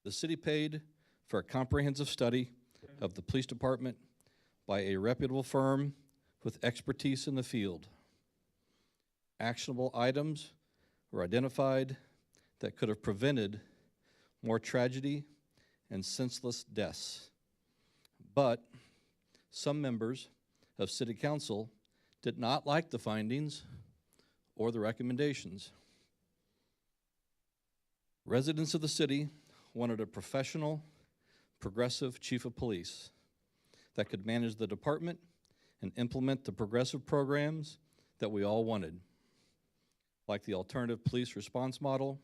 The city paid for a comprehensive study of the police department by a reputable firm with expertise in the field. Actionable items were identified that could have prevented more tragedy and senseless deaths. But some members of City Council did not like the findings or the recommendations. Residents of the city wanted a professional, progressive chief of police that could manage the department and implement the progressive programs that we all wanted, like the alternative police response model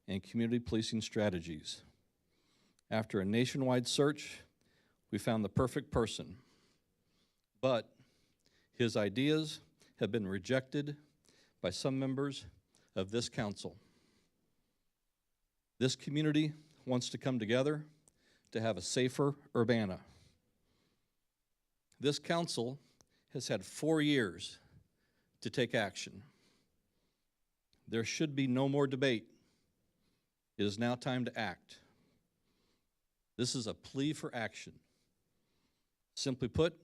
and community policing strategies. After a nationwide search, we found the perfect person, but his ideas have been rejected by some members of this council. This community wants to come together to have a safer Urbana. This council has had 4 years to take action. There should be no more debate. It is now time to act. This is a plea for action. Simply put,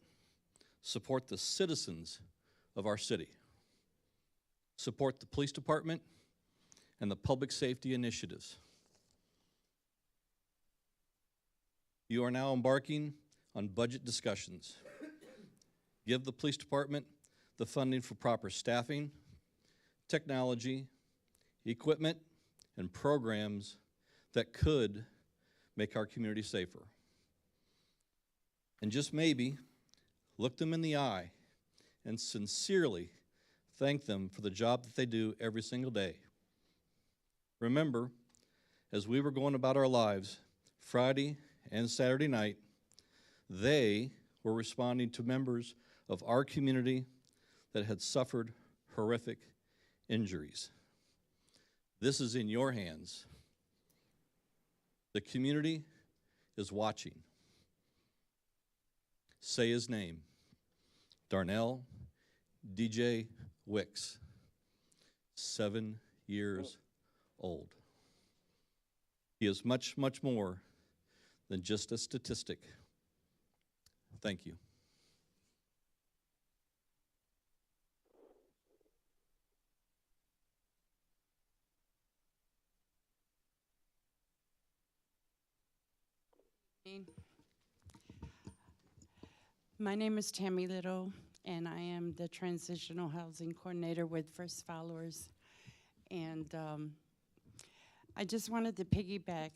support the citizens of our city. Support the police department and the public safety initiatives. You are now embarking on budget discussions. Give the police department the funding for proper staffing, technology, equipment, and programs that could make our community safer. And just maybe, look them in the eye and sincerely thank them for the job that they do every single day. Remember, as we were going about our lives Friday and Saturday night, they were responding to members of our community that had suffered horrific injuries. This is in your hands. The community is watching. Say his name, Darnell DJ Wicks, 7 years old. He is much, much more than just a statistic. Thank you. My name is Tammy Little, and I am the Transitional Housing Coordinator with First Followers. And I just wanted to piggyback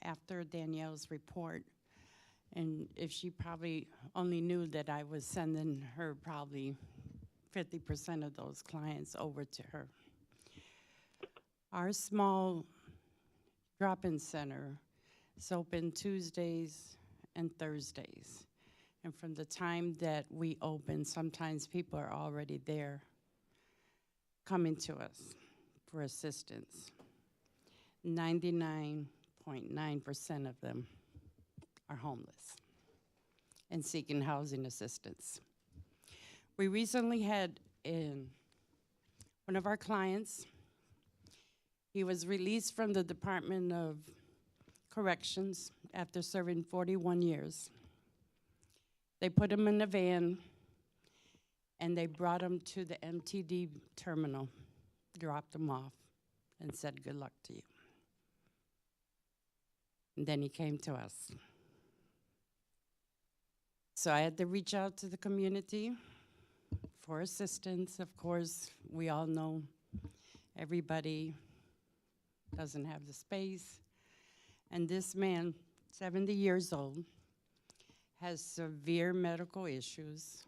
after Danielle's report, and if she probably only knew that I was sending her probably 50% of those clients over to her. Our small drop-in center is open Tuesdays and Thursdays. And from the time that we open, sometimes people are already there coming to us for assistance. 99.9% of them are homeless and seeking housing assistance. We recently had one of our clients. He was released from the Department of Corrections after serving 41 years. They put him in a van and they brought him to the MTD terminal, dropped him off, and said, "Good luck to you." And then he came to us. So I had to reach out to the community for assistance. Of course, we all know everybody doesn't have the space. And this man, 70 years old, has severe medical issues.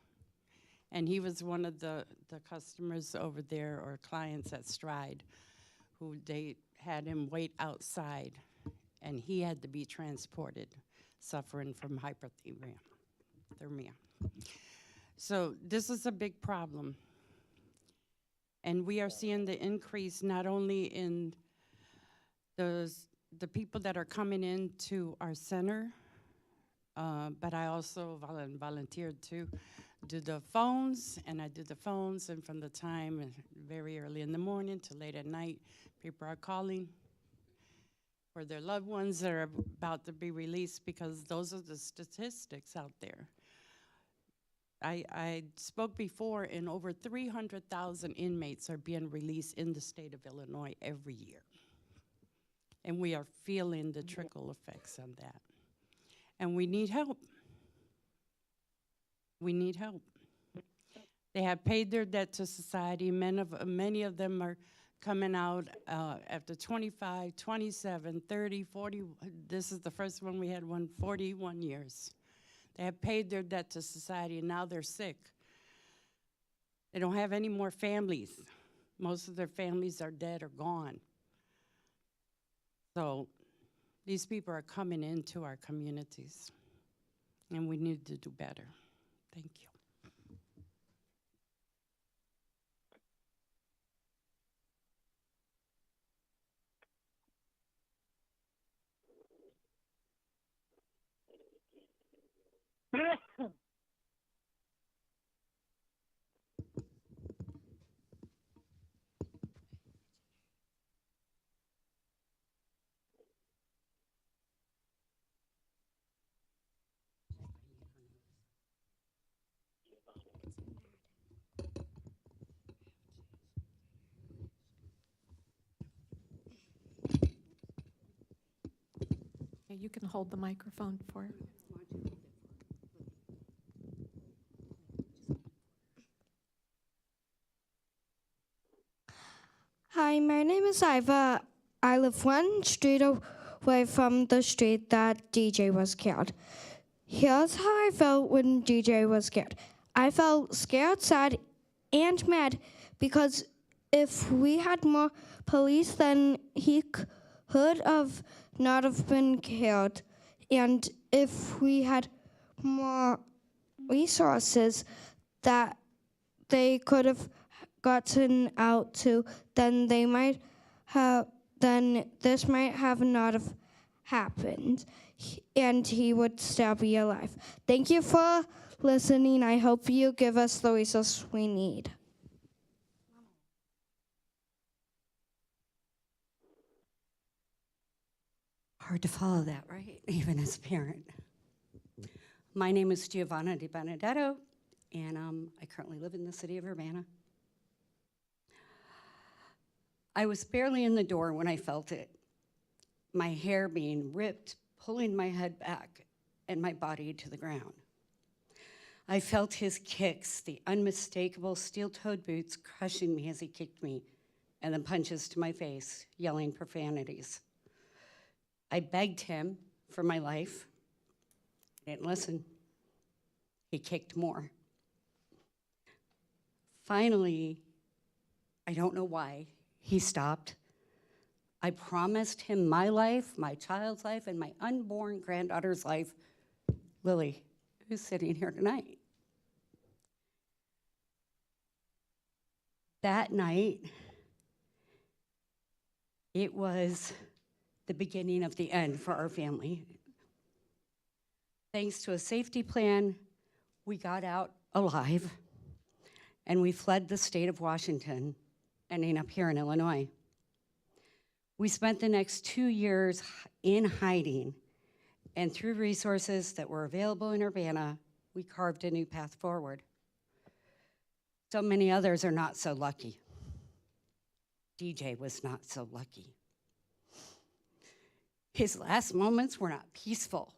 And he was one of the customers over there, or clients at Stride, who they had him wait outside, and he had to be transported, suffering from hypothermia. So this is a big problem. And we are seeing the increase not only in the people that are coming into our center, but I also volunteered to do the phones, and I did the phones, and from the time very early in the morning to late at night, people are calling for their loved ones that are about to be released, because those are the statistics out there. I spoke before, and over 300,000 inmates are being released in the state of Illinois every year. And we are feeling the trickle effects of that. And we need help. We need help. They have paid their debt to society. Many of them are coming out after 25, 27, 30, 40. This is the first one we had, 41 years. They have paid their debt to society, and now they're sick. They don't have any more families. Most of their families are dead or gone. So these people are coming into our communities, and we need to do better. Thank you. You can hold the microphone for. Hi, my name is Iva. I live one street away from the street that DJ was killed. Here's how I felt when DJ was killed. I felt scared, sad, and mad, because if we had more police, then he could have not have been killed. And if we had more resources that they could have gotten out to, then they might have, then this might have not have happened, and he would still be alive. Thank you for listening. I hope you give us the resources we need. Hard to follow that, right? Even as a parent. My name is Giovanna Di Benedetto, and I currently live in the city of Urbana. I was barely in the door when I felt it. My hair being ripped, pulling my head back, and my body to the ground. I felt his kicks, the unmistakable steel-toed boots crushing me as he kicked me and then punches to my face, yelling profanities. I begged him for my life. He didn't listen. He kicked more. Finally, I don't know why, he stopped. I promised him my life, my child's life, and my unborn granddaughter's life, Lily, who's sitting here tonight. That night, it was the beginning of the end for our family. Thanks to a safety plan, we got out alive, and we fled the state of Washington, ending up here in Illinois. We spent the next 2 years in hiding, and through resources that were available in Urbana, we carved a new path forward. So many others are not so lucky. DJ was not so lucky. His last moments were not peaceful.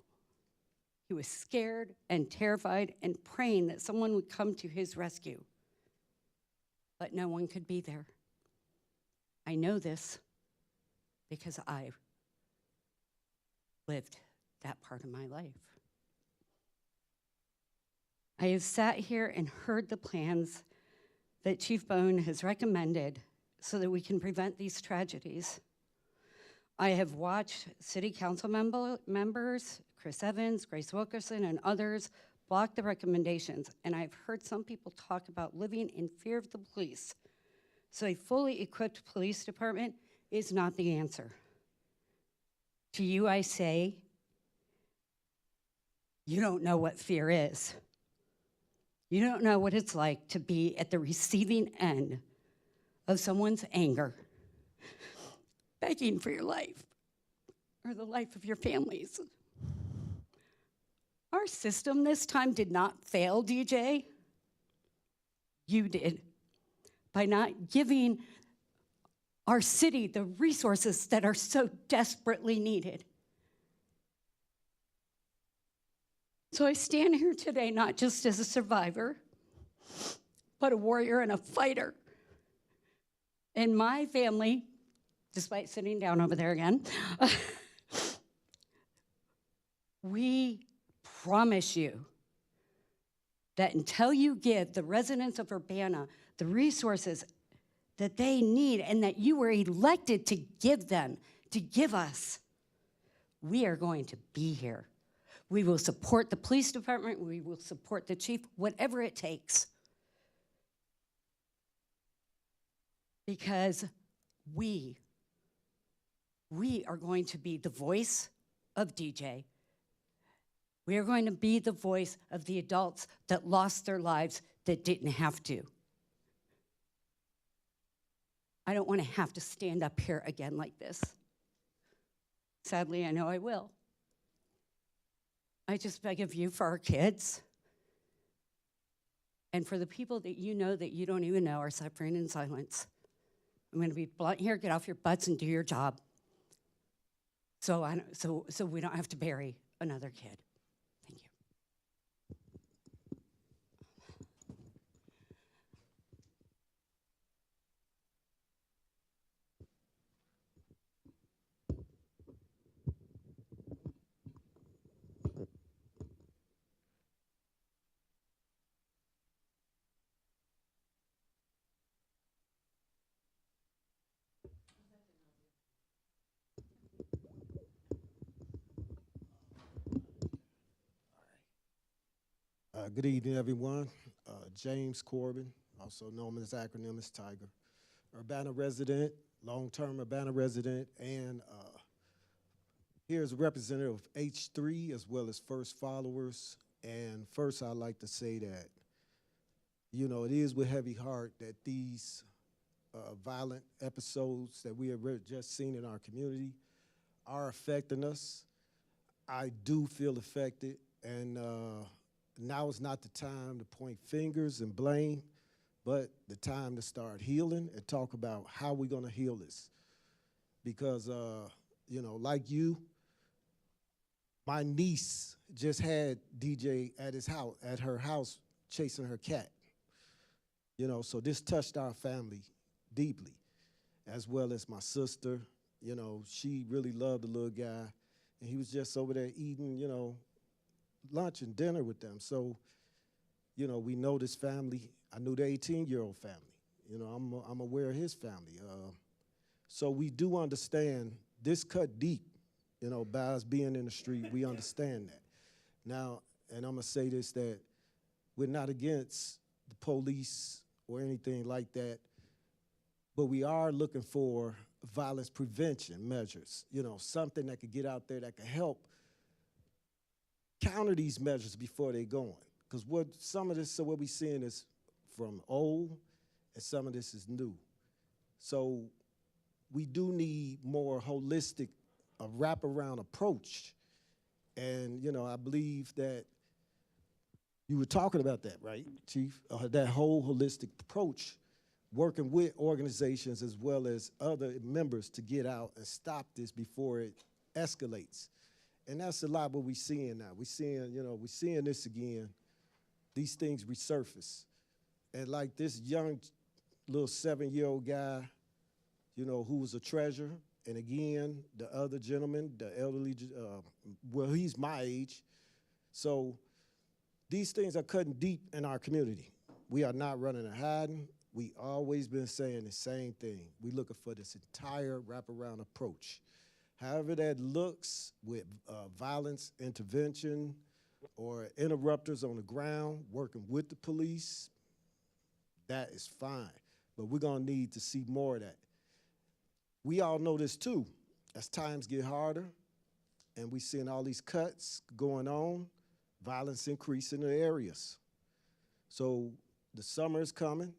He was scared and terrified and praying that someone would come to his rescue. But no one could be there. I know this because I lived that part of my life. I have sat here and heard the plans that Chief Bone has recommended so that we can prevent these tragedies. I have watched City Council members, Chris Evans, Grace Wilkerson, and others block the recommendations, and I've heard some people talk about living in fear of the police. So a fully equipped police department is not the answer. To you, I say, you don't know what fear is. You don't know what it's like to be at the receiving end of someone's anger, begging for your life or the life of your families. Our system this time did not fail, DJ. You did, by not giving our city the resources that are so desperately needed. So I stand here today not just as a survivor, but a warrior and a fighter. And my family, despite sitting down over there again, we promise you that until you give the residents of Urbana the resources that they need and that you were elected to give them, to give us, we are going to be here. We will support the police department, we will support the chief, whatever it takes. Because we are going to be the voice of DJ. We are going to be the voice of the adults that lost their lives that didn't have to. I don't want to have to stand up here again like this. Sadly, I know I will. I just beg of you for our kids and for the people that you know that you don't even know are suffering in silence. I'm going to be blunt here, get off your butts and do your job so we don't have to bury another kid. Thank you. Good evening, everyone. James Corbin, also known as acronym as Tiger. Urbana resident, long-term Urbana resident, and here's a representative of H3 as well as First Followers. And first, I'd like to say that, you know, it is with heavy heart that these violent episodes that we have just seen in our community are affecting us. I do feel affected, and now is not the time to point fingers and blame, but the time to start healing and talk about how we're gonna heal this. Because, you know, like you, my niece just had DJ at her house, chasing her cat. You know, so this touched our family deeply. as well as my sister. You know, she really loved the little guy, and he was just over there eating, you know, lunch and dinner with them. So, you know, we know this family. I knew the 18-year-old family. You know, I'm aware of his family. So we do understand this cut deep, you know, by us being in the street. We understand that. Now, and I'm going to say this, that we're not against the police or anything like that, but we are looking for violence prevention measures, you know, something that could get out there that could help counter these measures before they go on. Because what we're seeing is from old, and some of this is new. So we do need more holistic, a wraparound approach. And, you know, I believe that you were talking about that, right, Chief? That whole holistic approach, working with organizations as well as other members to get out and stop this before it escalates. And that's a lot what we're seeing now. We're seeing this again. These things resurface. And like this young little 7-year-old guy, you know, who was a treasure. And again, the other gentleman, the elderly, well, he's my age. So these things are cutting deep in our community. We are not running and hiding. We always been saying the same thing. We looking for this entire wraparound approach. However that looks with violence intervention or interrupters on the ground, working with the police, that is fine. But we're gonna need to see more of that. We all know this too. As times get harder and we seeing all these cuts going on, violence increase in the areas. So the summer is coming.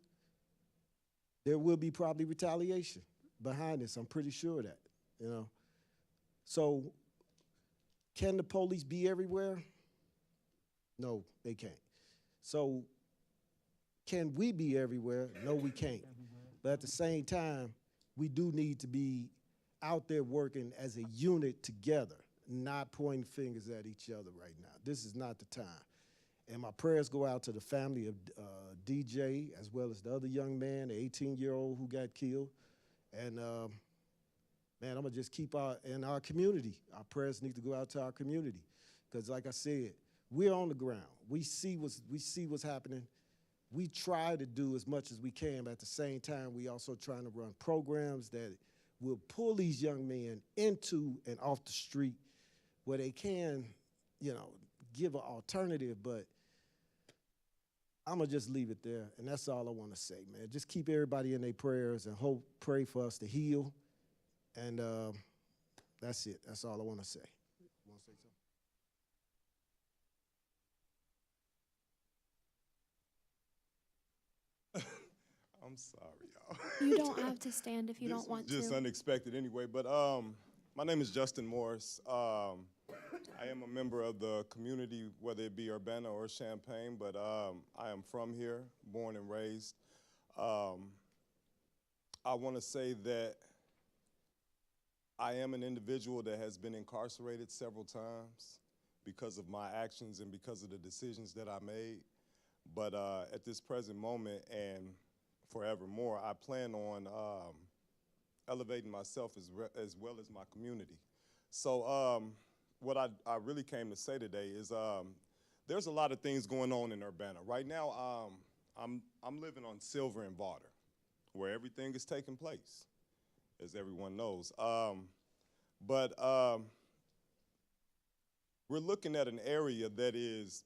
There will be probably retaliation behind this. I'm pretty sure of that, you know. So can the police be everywhere? No, they can't. So can we be everywhere? No, we can't. But at the same time, we do need to be out there working as a unit together, not pointing fingers at each other right now. This is not the time. And my prayers go out to the family of DJ, as well as the other young man, the 18-year-old who got killed. And man, I'm gonna just keep in our community. Our prayers need to go out to our community. Because like I said, we're on the ground. We see what's happening. We try to do as much as we can, but at the same time, we also trying to run programs that will pull these young men into and off the street where they can, you know, give an alternative. But I'm gonna just leave it there, and that's all I want to say, man. Just keep everybody in their prayers and pray for us to heal, and that's it. That's all I want to say. Want to say something? I'm sorry, y'all. You don't have to stand if you don't want to. Just unexpected anyway, but my name is Justin Morris. I am a member of the community, whether it be Urbana or Champaign, but I am from here, born and raised. I want to say that I am an individual that has been incarcerated several times because of my actions and because of the decisions that I made. But at this present moment and forevermore, I plan on elevating myself as well as my community. So what I really came to say today is there's a lot of things going on in Urbana. Right now, I'm living on Silver and Varder, where everything is taking place, as everyone knows. But we're looking at an area that is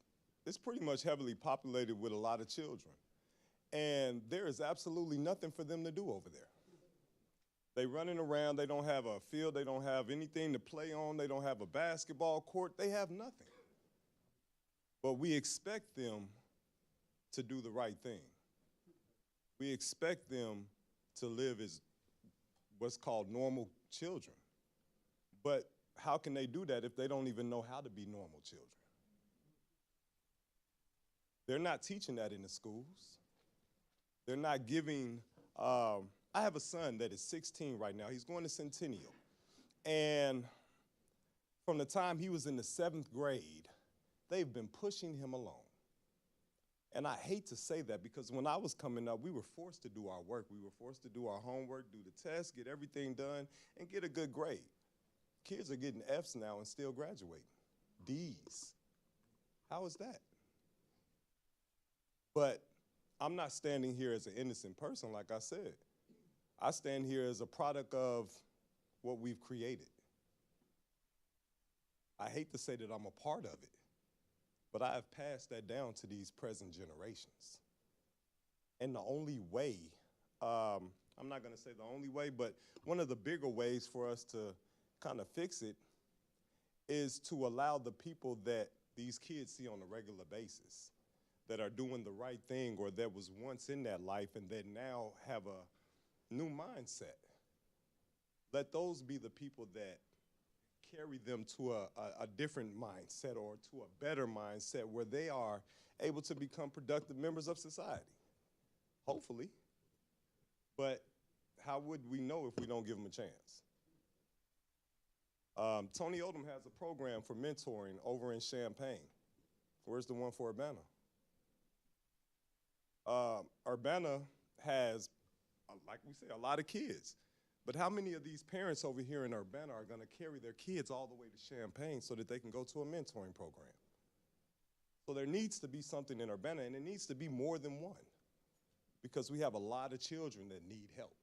pretty much heavily populated with a lot of children. And there is absolutely nothing for them to do over there. They running around, they don't have a field, they don't have anything to play on, they don't have a basketball court, they have nothing. But we expect them to do the right thing. We expect them to live as what's called normal children. But how can they do that if they don't even know how to be normal children? They're not teaching that in the schools. They're not giving, I have a son that is 16 right now. He's going to Centennial. And from the time he was in the 7th grade, they've been pushing him along. And I hate to say that because when I was coming up, we were forced to do our work. We were forced to do our homework, do the tests, get everything done, and get a good grade. Kids are getting Fs now and still graduating. Ds. How is that? But I'm not standing here as an innocent person, like I said. I stand here as a product of what we've created. I hate to say that I'm a part of it, but I have passed that down to these present generations. And the only way, I'm not gonna say the only way, but one of the bigger ways for us to kind of fix it is to allow the people that these kids see on a regular basis that are doing the right thing or that was once in that life and that now have a new mindset. Let those be the people that carry them to a different mindset or to a better mindset where they are able to become productive members of society, hopefully. But how would we know if we don't give them a chance? Tony Odom has a program for mentoring over in Champaign. Where's the one for Urbana? Urbana has, like we say, a lot of kids. But how many of these parents over here in Urbana are gonna carry their kids all the way to Champaign so that they can go to a mentoring program? So there needs to be something in Urbana, and it needs to be more than one, because we have a lot of children that need help.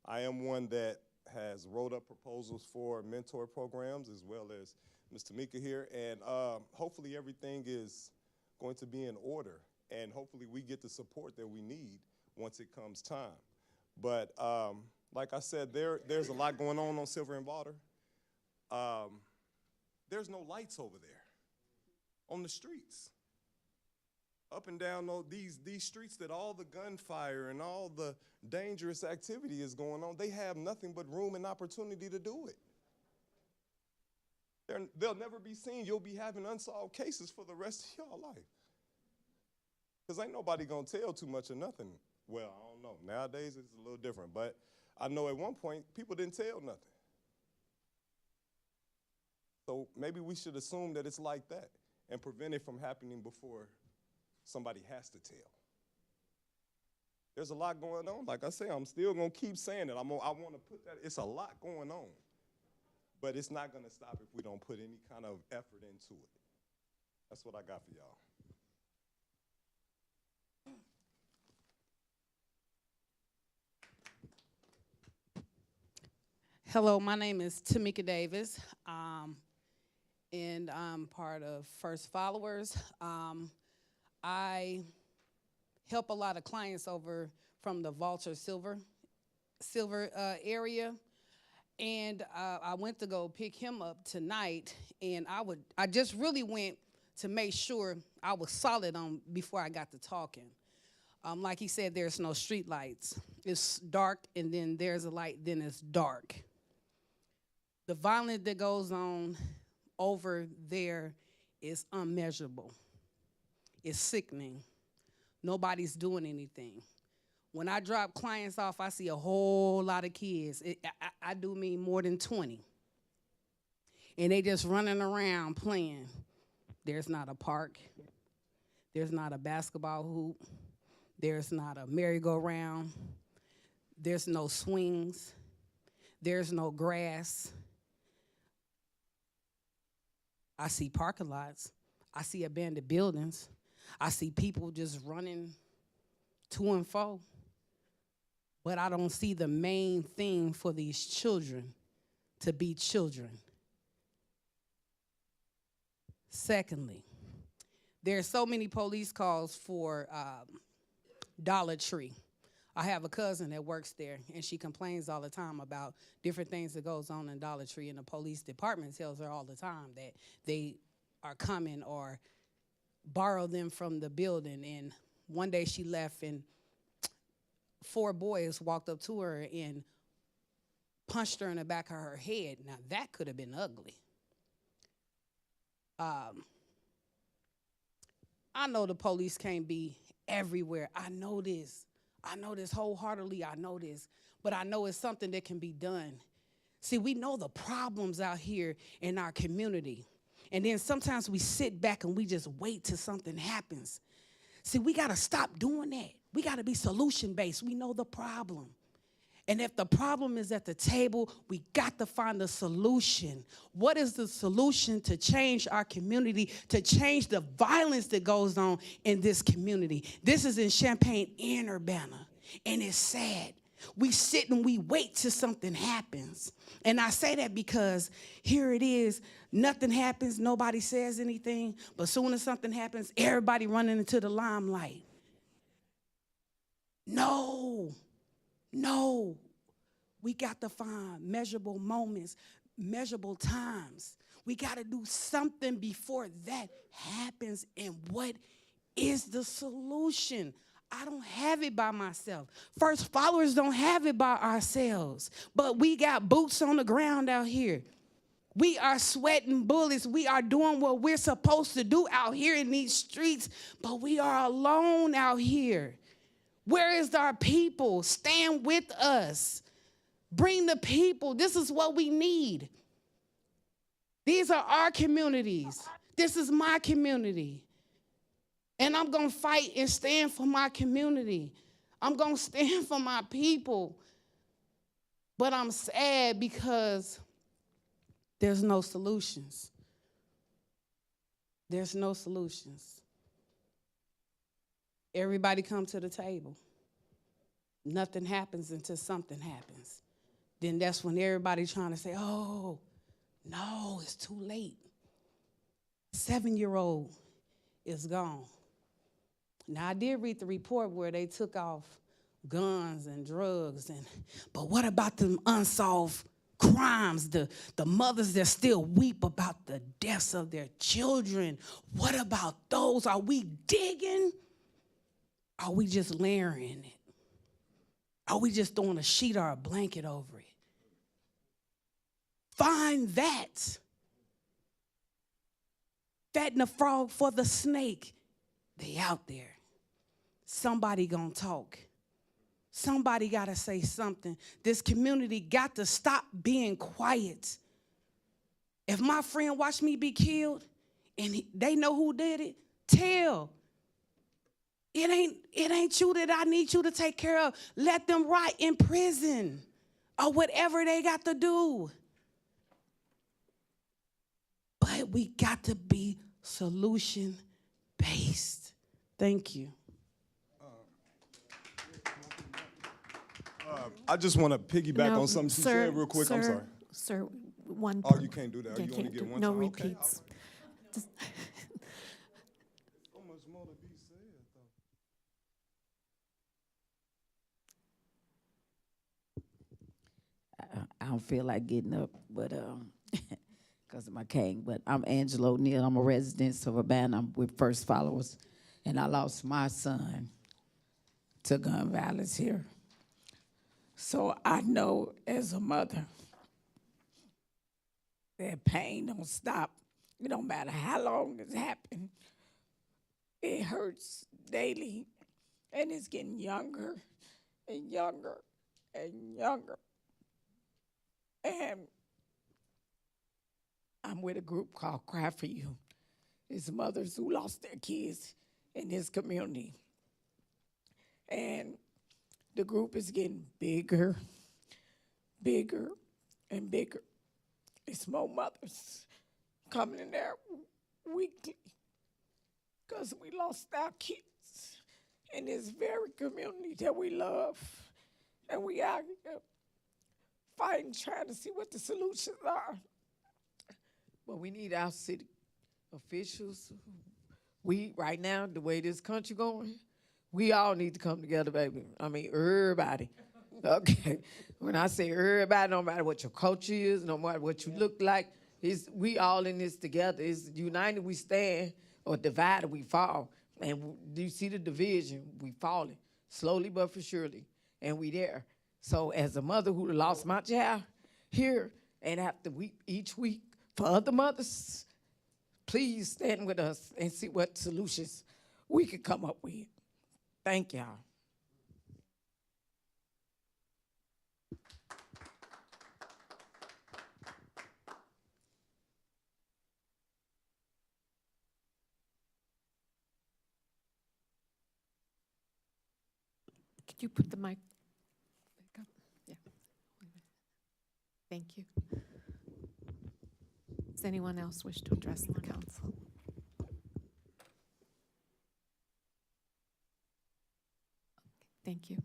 I am one that has wrote up proposals for mentor programs as well as Ms. Tamika here, and hopefully everything is going to be in order, and hopefully we get the support that we need once it comes time. But like I said, there's a lot going on Silver and Water. There's no lights over there on the streets. Up and down these streets that all the gunfire and all the dangerous activity is going on, they have nothing but room and opportunity to do it. They'll never be seen. You'll be having unsolved cases for the rest of your life. Because ain't nobody gonna tell too much of nothing. Well, I don't know. Nowadays, it's a little different. But I know at one point, people didn't tell nothing. So maybe we should assume that it's like that and prevent it from happening before somebody has to tell. There's a lot going on. Like I say, I'm still going to keep saying it. I want to put that, it's a lot going on. But it's not going to stop if we don't put any kind of effort into it. That's what I got for y'all. Hello, my name is Tamika Davis, and I'm part of First Followers. I help a lot of clients over from the Vulture Silver area, and I went to go pick him up tonight, and I just really went to make sure I was solid on before I got to talking. Like he said, there's no street lights. It's dark, and then there's a light, then it's dark. The violence that goes on over there is unmeasurable. It's sickening. Nobody's doing anything. When I drop clients off, I see a whole lot of kids. I do mean more than 20. And they just running around playing. There's not a park. There's not a basketball hoop. There's not a merry-go-round. There's no swings. There's no grass. I see parking lots. I see abandoned buildings. I see people just running to and fro. But I don't see the main thing for these children to be children. Secondly, there are so many police calls for Dollar Tree. I have a cousin that works there, and she complains all the time about different things that goes on in Dollar Tree, and the police department tells her all the time that they are coming or borrow them from the building. And one day she left, and 4 boys walked up to her and punched her in the back of her head. Now, that could have been ugly. I know the police can't be everywhere. I know this. I know this wholeheartedly, I know this, but I know it's something that can be done. See, we know the problems out here in our community, And then sometimes we sit back and we just wait till something happens. See, we got to stop doing that. We got to be solution-based. We know the problem. And if the problem is at the table, we got to find the solution. What is the solution to change our community, to change the violence that goes on in this community? This is in Champaign and Urbana, and it's sad. We sit and we wait till something happens. And I say that because here it is, nothing happens, nobody says anything, but soon as something happens, everybody running into the limelight. No. We got to find measurable moments, measurable times. We got to do something before that happens. And what is the solution? I don't have it by myself. First followers don't have it by ourselves. But we got boots on the ground out here. We are sweating bullets. We are doing what we're supposed to do out here in these streets, but we are alone out here. Where is our people? Stand with us. Bring the people. This is what we need. These are our communities. This is my community. And I'm going to fight and stand for my community. I'm going to stand for my people. But I'm sad because there's no solutions. There's no solutions. Everybody come to the table. Nothing happens until something happens. Then that's when everybody's trying to say, oh, no, it's too late. 7-year-old is gone. Now, I did read the report where they took off guns and drugs, but what about them unsolved crimes, the mothers that still weep about the deaths of their children? What about those? Are we digging? Are we just layering it? Are we just throwing a sheet or a blanket over it? Find that. Fatting the frog for the snake. They out there. Somebody gonna talk. Somebody gotta say something. This community got to stop being quiet. If my friend watched me be killed and they know who did it, tell. It ain't you that I need you to take care of. Let them rot in prison or whatever they got to do. But we got to be solution-based. Thank you. I just want to piggyback on something she said real quick. I'm sorry. Sir, one. Oh, you can't do that. Yeah, You only can't get do- one no time? repeats. Okay. Just- So much more to be said, though. I don't feel like getting up, but because of my cane. But I'm Angela O'Neill. I'm a resident of Urbana. I'm with First Followers, and I lost my son to gun violence here. So I know as a mother that pain don't stop. It don't matter how long it's happened. It hurts daily, and it's getting younger and younger and younger. And I'm with a group called Cry For You. It's mothers who lost their kids in this community. And the group is getting bigger, bigger, and bigger. It's more mothers coming in there weekly because we lost our kids in this very community that we love. And we out here fighting, trying to see what the solutions are. But we need our city officials. We, right now, the way this country going, we all need to come together, baby. I mean, everybody. Okay. When I say everybody, no matter what your culture is, no matter what you look like, we all in this together. It's united we stand, or divided we fall. And you see the division, we falling, slowly but for surely, and we there. So as a mother who lost my child here, and have to weep each week for other mothers, please stand with us and see what solutions we can come up with. Thank y'all. Could you put the mic back up? Yeah. Thank you. Does anyone else wish to address the council? Thank you.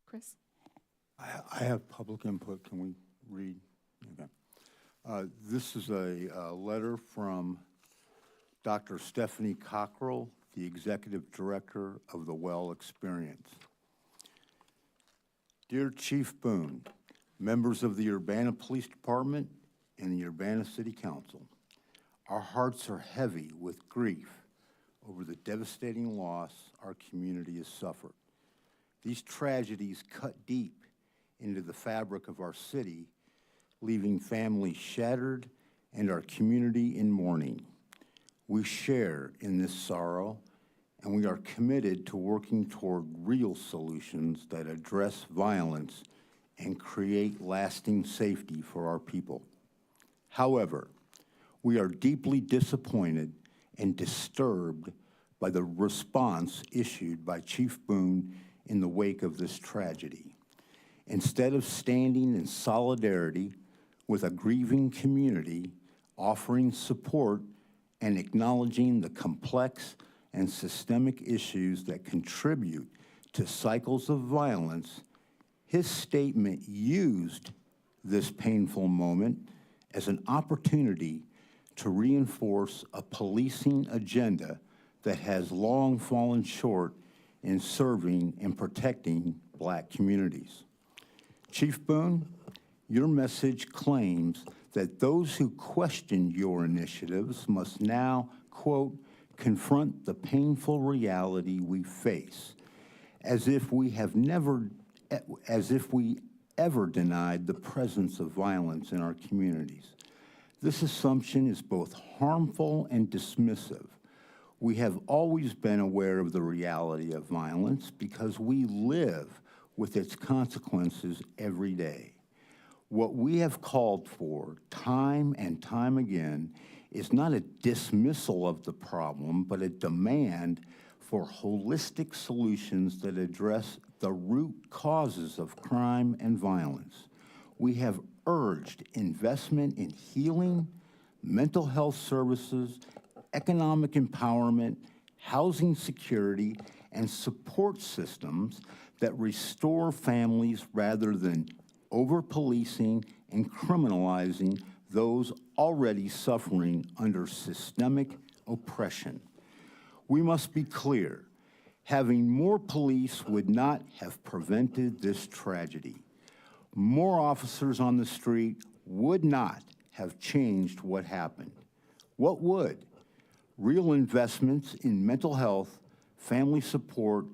Chris? I have public input. Can we read? Okay. This is a letter from Dr. Stephanie Cockrell, the Executive Director of the Well Experience. Dear Chief Boone, members of the Urbana Police Department and the Urbana City Council, our hearts are heavy with grief over the devastating loss our community has suffered. These tragedies cut deep into the fabric of our city, leaving families shattered and our community in mourning. We share in this sorrow, and we are committed to working toward real solutions that address violence and create lasting safety for our people. However, we are deeply disappointed and disturbed by the response issued by Chief Boone in the wake of this tragedy. Instead of standing in solidarity with a grieving community, offering support and acknowledging the complex and systemic issues that contribute to cycles of violence, his statement used this painful moment as an opportunity to reinforce a policing agenda that has long fallen short in serving and protecting Black communities. Chief Boone, your message claims that those who question your initiatives must now, quote, confront the painful reality we face, as if we ever denied the presence of violence in our communities. This assumption is both harmful and dismissive. We have always been aware of the reality of violence because we live with its consequences every day. What we have called for time and time again is not a dismissal of the problem, but a demand for holistic solutions that address the root causes of crime and violence. We have urged investment in healing, mental health services, economic empowerment, housing security, and support systems that restore families rather than over-policing and criminalizing those already suffering under systemic oppression. We must be clear, having more police would not have prevented this tragedy. More officers on the street would not have changed what happened. What would? Real investments in mental health, family support,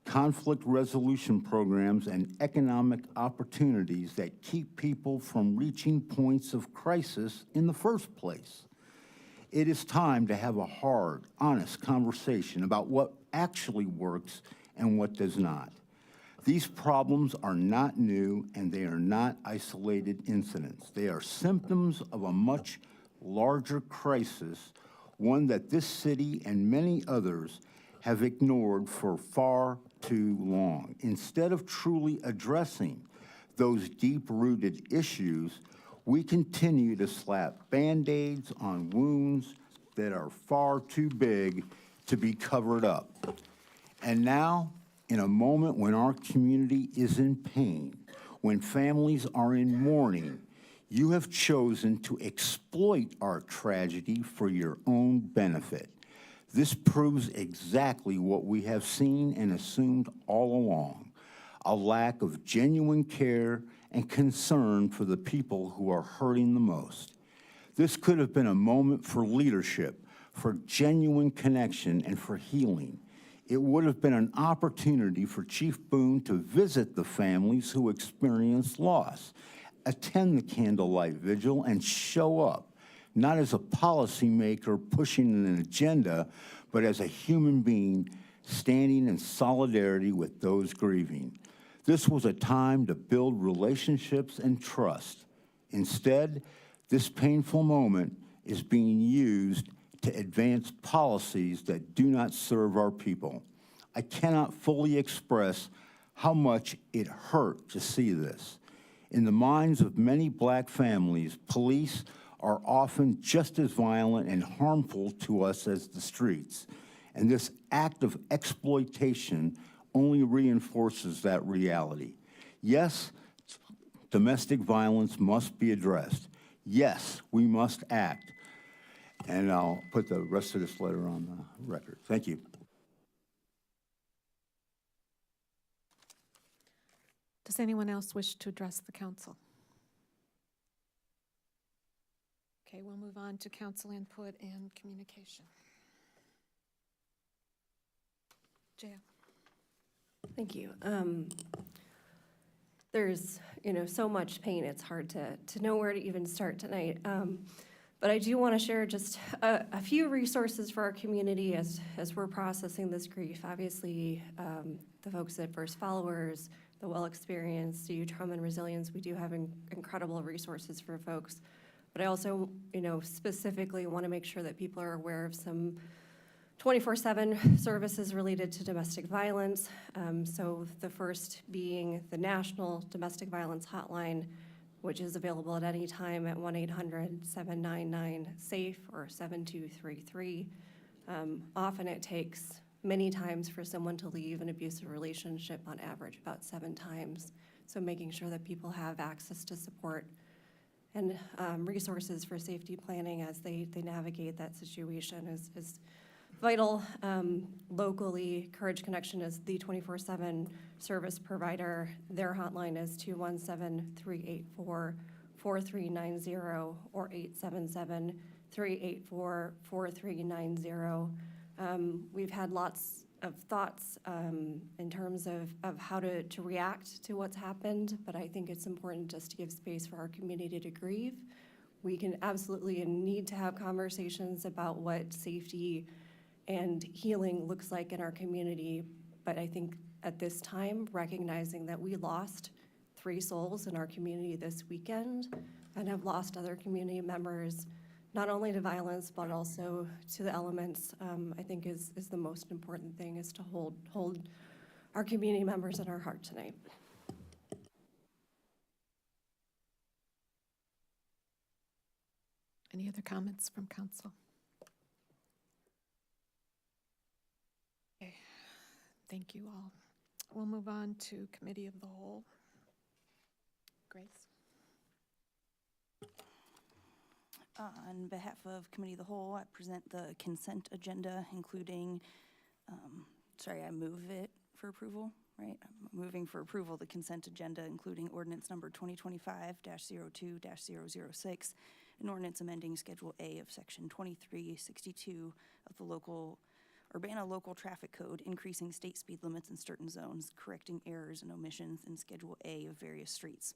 conflict resolution programs, and economic opportunities that keep people from reaching points of crisis in the first place. It is time to have a hard, honest conversation about what actually works and what does not. These problems are not new, and they are not isolated incidents. They are symptoms of a much larger crisis, one that this city and many others have ignored for far too long. Instead of truly addressing those deep-rooted issues, we continue to slap Band-Aids on wounds that are far too big to be covered up. And now, in a moment when our community is in pain, when families are in mourning, you have chosen to exploit our tragedy for your own benefit. This proves exactly what we have seen and assumed all along, a lack of genuine care and concern for the people who are hurting the most. This could have been a moment for leadership, for genuine connection, and for healing. It would have been an opportunity for Chief Boone to visit the families who experienced loss, attend the candlelight vigil, and show up, not as a policymaker pushing an agenda, but as a human being standing in solidarity with those grieving. This was a time to build relationships and trust. Instead, this painful moment is being used to advance policies that do not serve our people. I cannot fully express how much it hurt to see this. In the minds of many black families, police are often just as violent and harmful to us as the streets. And this act of exploitation only reinforces that reality. Yes, domestic violence must be addressed. Yes, we must act. And I'll put the rest of this letter on the record. Thank you. Does anyone else wish to address the council? Okay, we'll move on to council input and communication. Jaya. Thank you. There's, so much pain. It's hard to know where to even start tonight. But I do want to share just a few resources for our community as we're processing this grief. Obviously, the folks at First Followers, the well-experienced, CU Trauma and Resilience, we do have incredible resources for folks. But I also, specifically want to make sure that people are aware of some 24/7 services related to domestic violence. So the first being the National Domestic Violence Hotline, which is available at any time at 1-800-799-SAFE or 7233. Often it takes many times for someone to leave an abusive relationship, on average about 7 times. So making sure that people have access to support and resources for safety planning as they navigate that situation is vital. Locally, Courage Connection is the 24/7 service provider. Their hotline is 217-384-4390 or 877-384-4390. We've had lots of thoughts in terms of how to react to what's happened, but I think it's important just to give space for our community to grieve. We can absolutely and need to have conversations about what safety and healing looks like in our community, but I think at this time, recognizing that we lost 3 souls in our community this weekend and have lost other community members, not only to violence, but also to the elements, I think is the most important thing, is to hold our community members in our heart tonight. Any other comments from council? Okay, thank you all. We'll move on to Committee of the Whole. Grace. On behalf of Committee of the Whole, I present the consent agenda, including, I move it for approval, right? I'm moving for approval the consent agenda, including ordinance number 2025-02-006, an ordinance amending Schedule A of Section 2362 of the Urbana Local Traffic Code, increasing state speed limits in certain zones, correcting errors and omissions in Schedule A of various streets.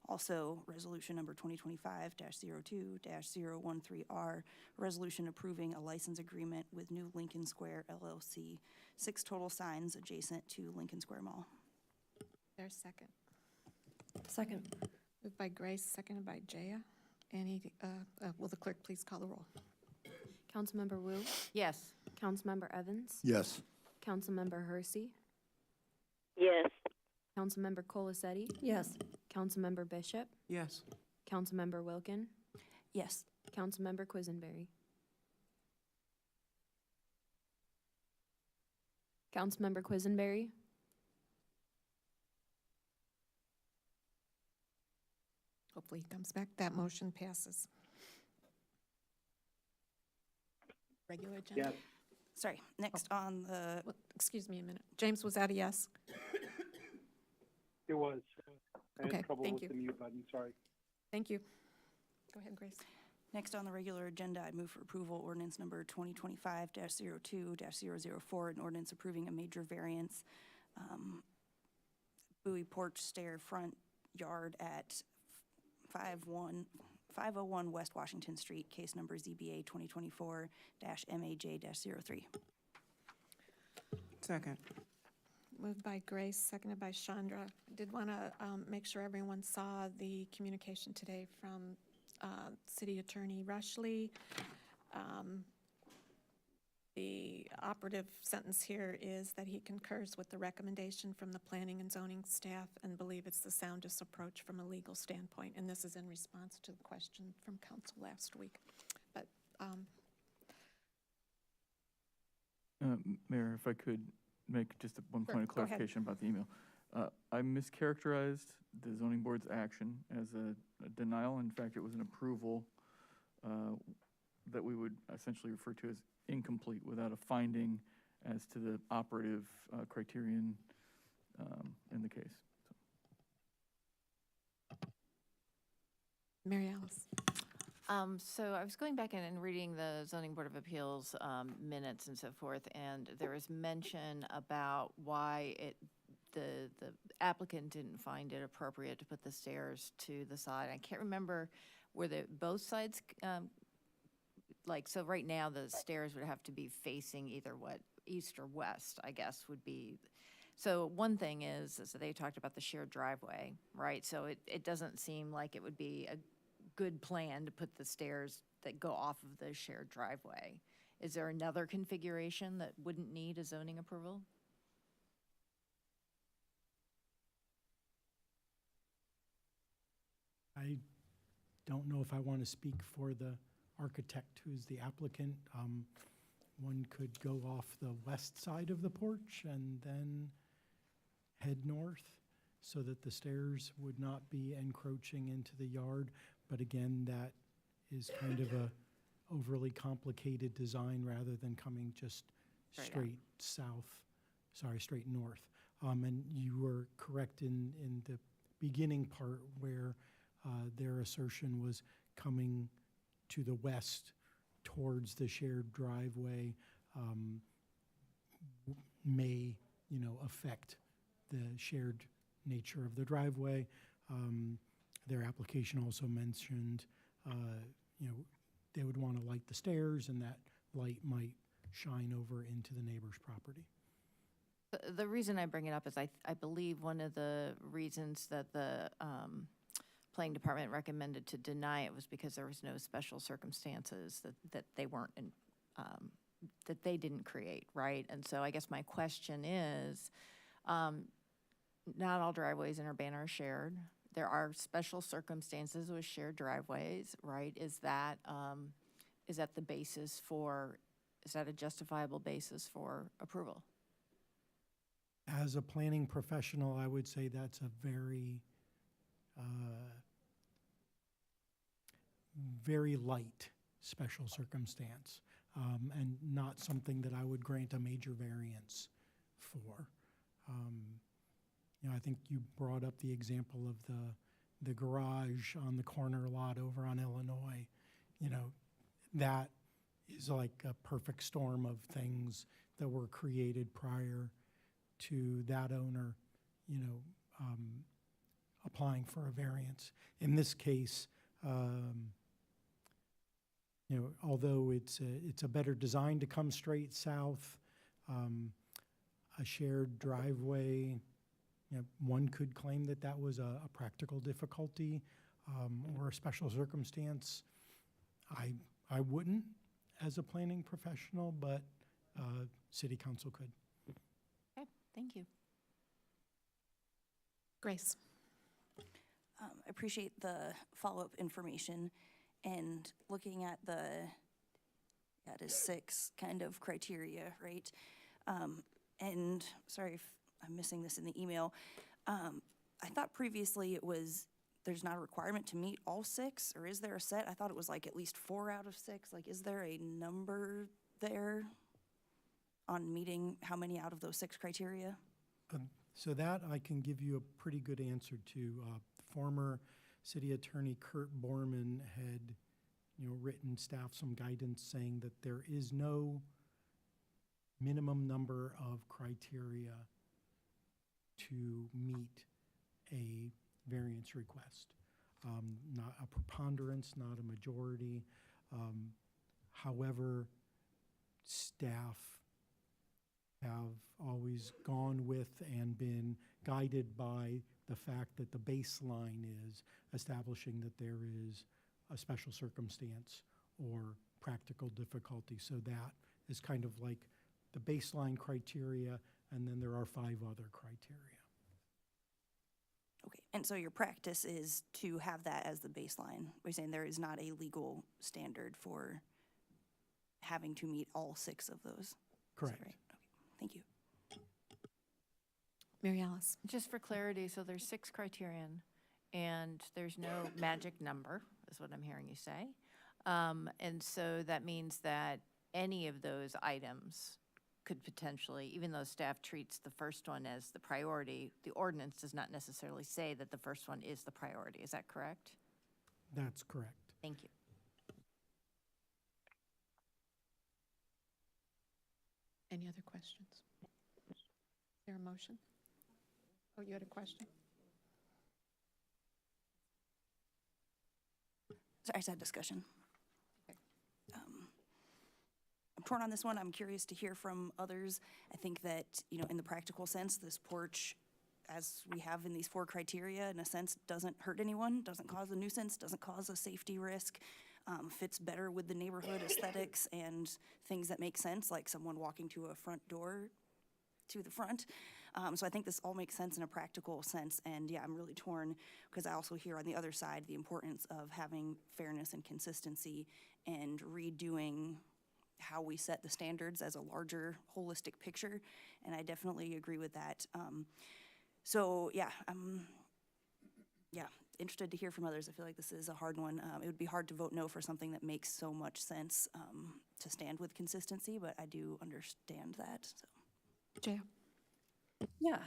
Also, resolution number 2025-02-013R, resolution approving a license agreement with New Lincoln Square LLC, 6 total signs adjacent to Lincoln Square Mall. There's second. Second. Moved by Grace, seconded by Jaya. Will the clerk please call the roll? Councilmember Wu? Yes. Councilmember Evans? Yes. Councilmember Hersey? Yes. Councilmember Colasetti? Yes. Councilmember Bishop? Yes. Councilmember Wilkin? Yes. Councilmember Quisenberry? Councilmember Quisenberry? Hopefully he comes back. That motion passes. Regular agenda? Yes. Sorry, next on the... Well, excuse me a minute. James, was that a yes? It was. I Okay, had trouble thank with you. the mute button, sorry. Thank you. Go ahead, Grace. Next on the regular agenda, I move for approval ordinance number 2025-02-004, an ordinance approving a major variance, buoy porch stair front yard at 501 West Washington Street, case number ZBA 2024-MAJ-03. Second. Moved by Grace, seconded by Chandra. I did want to make sure everyone saw the communication today from City Attorney Rushley. The operative sentence here is that he concurs with the recommendation from the planning and zoning staff and believe it's the soundest approach from a legal standpoint. And this is in response to the question from council last week. But Mayor, if I could make just one Sure, point of go ahead. clarification about the email. I mischaracterized the zoning board's action as a denial. In fact, it was an approval that we would essentially refer to as incomplete without a finding as to the operative criterion in the case. Mary Alice. So I was going back in and reading the Zoning Board of Appeals minutes and so forth, and there was mention about why the applicant didn't find it appropriate to put the stairs to the side. I can't remember, were both sides, so right now the stairs would have to be facing either east or west, I guess would be. So one thing is they talked about the shared driveway, right? So it doesn't seem like it would be a good plan to put the stairs that go off of the shared driveway. Is there another configuration that wouldn't need a zoning approval? I don't know if I want to speak for the architect who's the applicant. One could go off the west side of the porch and then head north so that the stairs would not be encroaching into the yard. But again, that is kind of a overly complicated design rather than coming just straight straight north. And you were correct in the beginning part where their assertion was coming to the west towards the shared driveway may, affect the shared nature of the driveway. Their application also mentioned, they would want to light the stairs, and that light might shine over into the neighbor's property. The reason I bring it up is I believe one of the reasons that the planning department recommended to deny it was because there was no special circumstances that they weren't in, that they didn't create, right? And so I guess my question is, not all driveways in Urbana are shared. There are special circumstances with shared driveways, right? Is that the basis for, is that a justifiable basis for approval? As a planning professional, I would say that's a very, very light special circumstance, and not something that I would grant a major variance for. I think you brought up the example of the garage on the corner lot over on Illinois. That is like a perfect storm of things that were created prior to that owner, applying for a variance. In this case, although it's a better design to come straight south, a shared driveway, one could claim that that was a practical difficulty or a special circumstance. I wouldn't as a planning professional, but city council could. Okay, thank you. Grace. I appreciate the follow-up information and looking at it is 6 kind of criteria, right? And sorry if I'm missing this in the email. I thought previously there's not a requirement to meet all 6, or is there a set? I thought it was like at least 4 out of 6. Like, is there a number there on meeting how many out of those 6 criteria? So that I can give you a pretty good answer to. Former City Attorney Kurt Borman had, written staff some guidance saying that there is no minimum number of criteria to meet a variance request. Not a preponderance, not a majority. However, staff have always gone with and been guided by the fact that the baseline is establishing that there is a special circumstance or practical difficulty. So that is kind of like the baseline criteria, and then there are 5 other criteria. Okay, and so your practice is to have that as the baseline. We're saying there is not a legal standard for having to meet all 6 of those. Is that Correct. right? Okay, thank you. Mary Alice. Just for clarity, so there's 6 criterion, and there's no magic number, is what I'm hearing you say. And so that means that any of those items could potentially, even though staff treats the first one as the priority, the ordinance does not necessarily say that the first one is the priority. Is that correct? That's correct. Thank you. Any other questions? Is there a motion? Oh, you had a question? Sorry, I just had discussion. I'm torn on this one. I'm curious to hear from others. I think that, you know, in the practical sense, this porch, as we have in these 4 criteria, in a sense, doesn't hurt anyone, doesn't cause a nuisance, doesn't cause a safety risk, fits better with the neighborhood aesthetics and things that make sense, like someone walking to a front door to the front. So I think this all makes sense in a practical sense, and yeah, I'm really torn because I also hear on the other side the importance of having fairness and consistency and redoing how we set the standards as a larger holistic picture, and I definitely agree with that. So yeah, interested to hear from others. I feel like this is a hard one. It would be hard to vote no for something that makes so much sense to stand with consistency, but I do understand that. So. Jaya. Yeah,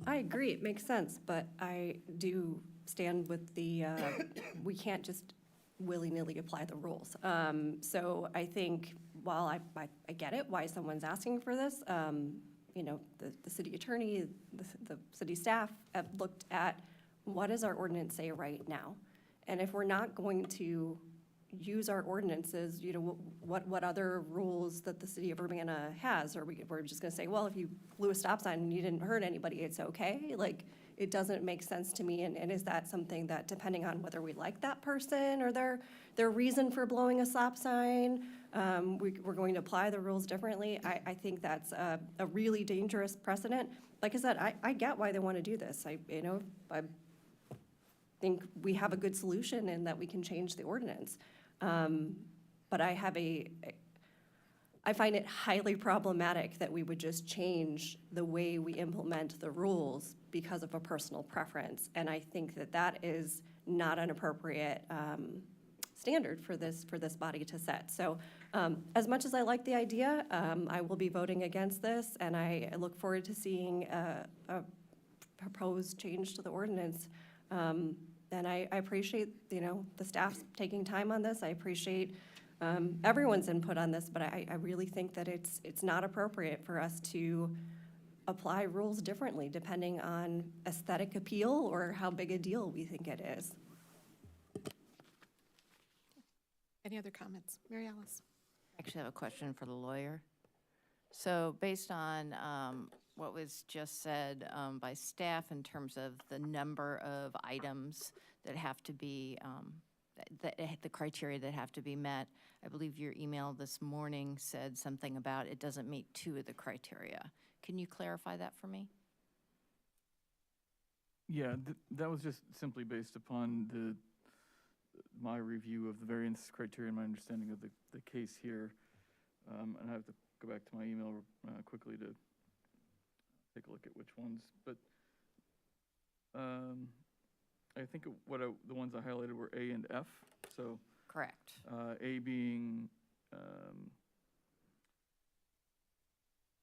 I agree, it makes sense, but I do stand with the, we can't just willy-nilly apply the rules. So I think while I get it, why someone's asking for this, you know, the city attorney, the city staff have looked at what does our ordinance say right now? And if we're not going to use our ordinances, you know, what other rules that the city of Urbana has? Or we're just gonna say, well, if you blew a stop sign and you didn't hurt anybody, it's okay? Like, it doesn't make sense to me, and is that something that, depending on whether we like that person or their reason for blowing a stop sign, we're going to apply the rules differently? I think that's a really dangerous precedent. Like I said, I get why they wanna do this. I think we have a good solution in that we can change the ordinance. But I find it highly problematic that we would just change the way we implement the rules because of a personal preference. And I think that that is not an appropriate standard for this body to set. So as much as I like the idea, I will be voting against this, and I look forward to seeing a proposed change to the ordinance. And I appreciate, you know, the staff's taking time on this. I appreciate everyone's input on this, but I really think that it's not appropriate for us to apply rules differently depending on aesthetic appeal or how big a deal we think it is. Any other comments? Mary Alice. I actually have a question for the lawyer. So based on what was just said by staff in terms of the number of items that have to be, the criteria that have to be met, I believe your email this morning said something about it doesn't meet 2 of the criteria. Can you clarify that for me? Yeah, that was just simply based upon my review of the variance criteria and my understanding of the case here. And I have to go back to my email quickly to take a look at which ones. But I think the ones I highlighted were A and F. So correct. A being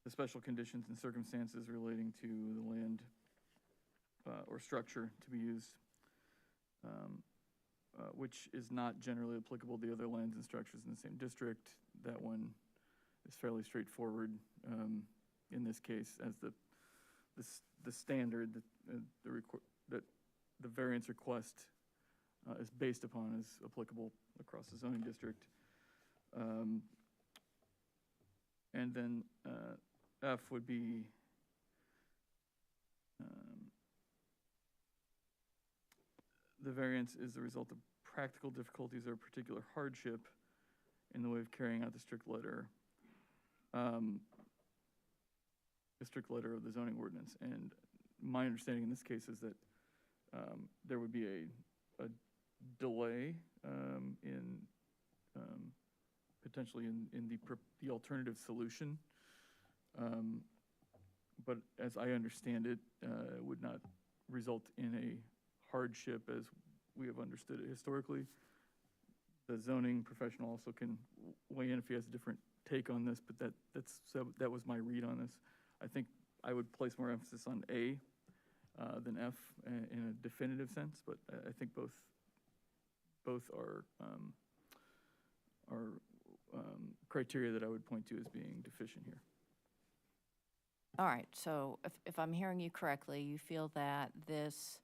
the special conditions and circumstances relating to the land or structure to be used, which is not generally applicable to the other lands and structures in the same district. That one is fairly straightforward in this case, as the standard that the variance request is based upon is applicable across the zoning district. And then F would be the variance is the result of practical difficulties or particular hardship in the way of carrying out the strict letter strict letter of the zoning ordinance. And my understanding in this case is that there would be a delay in potentially in the alternative solution. But as I understand it, it would not result in a hardship as we have understood it historically. The zoning professional also can weigh in if he has a different take on this, but that was my read on this. I think I would place more emphasis on A than F in a definitive sense, but I think both are criteria that I would point to as being deficient here. All right, so if I'm hearing you correctly, you feel that this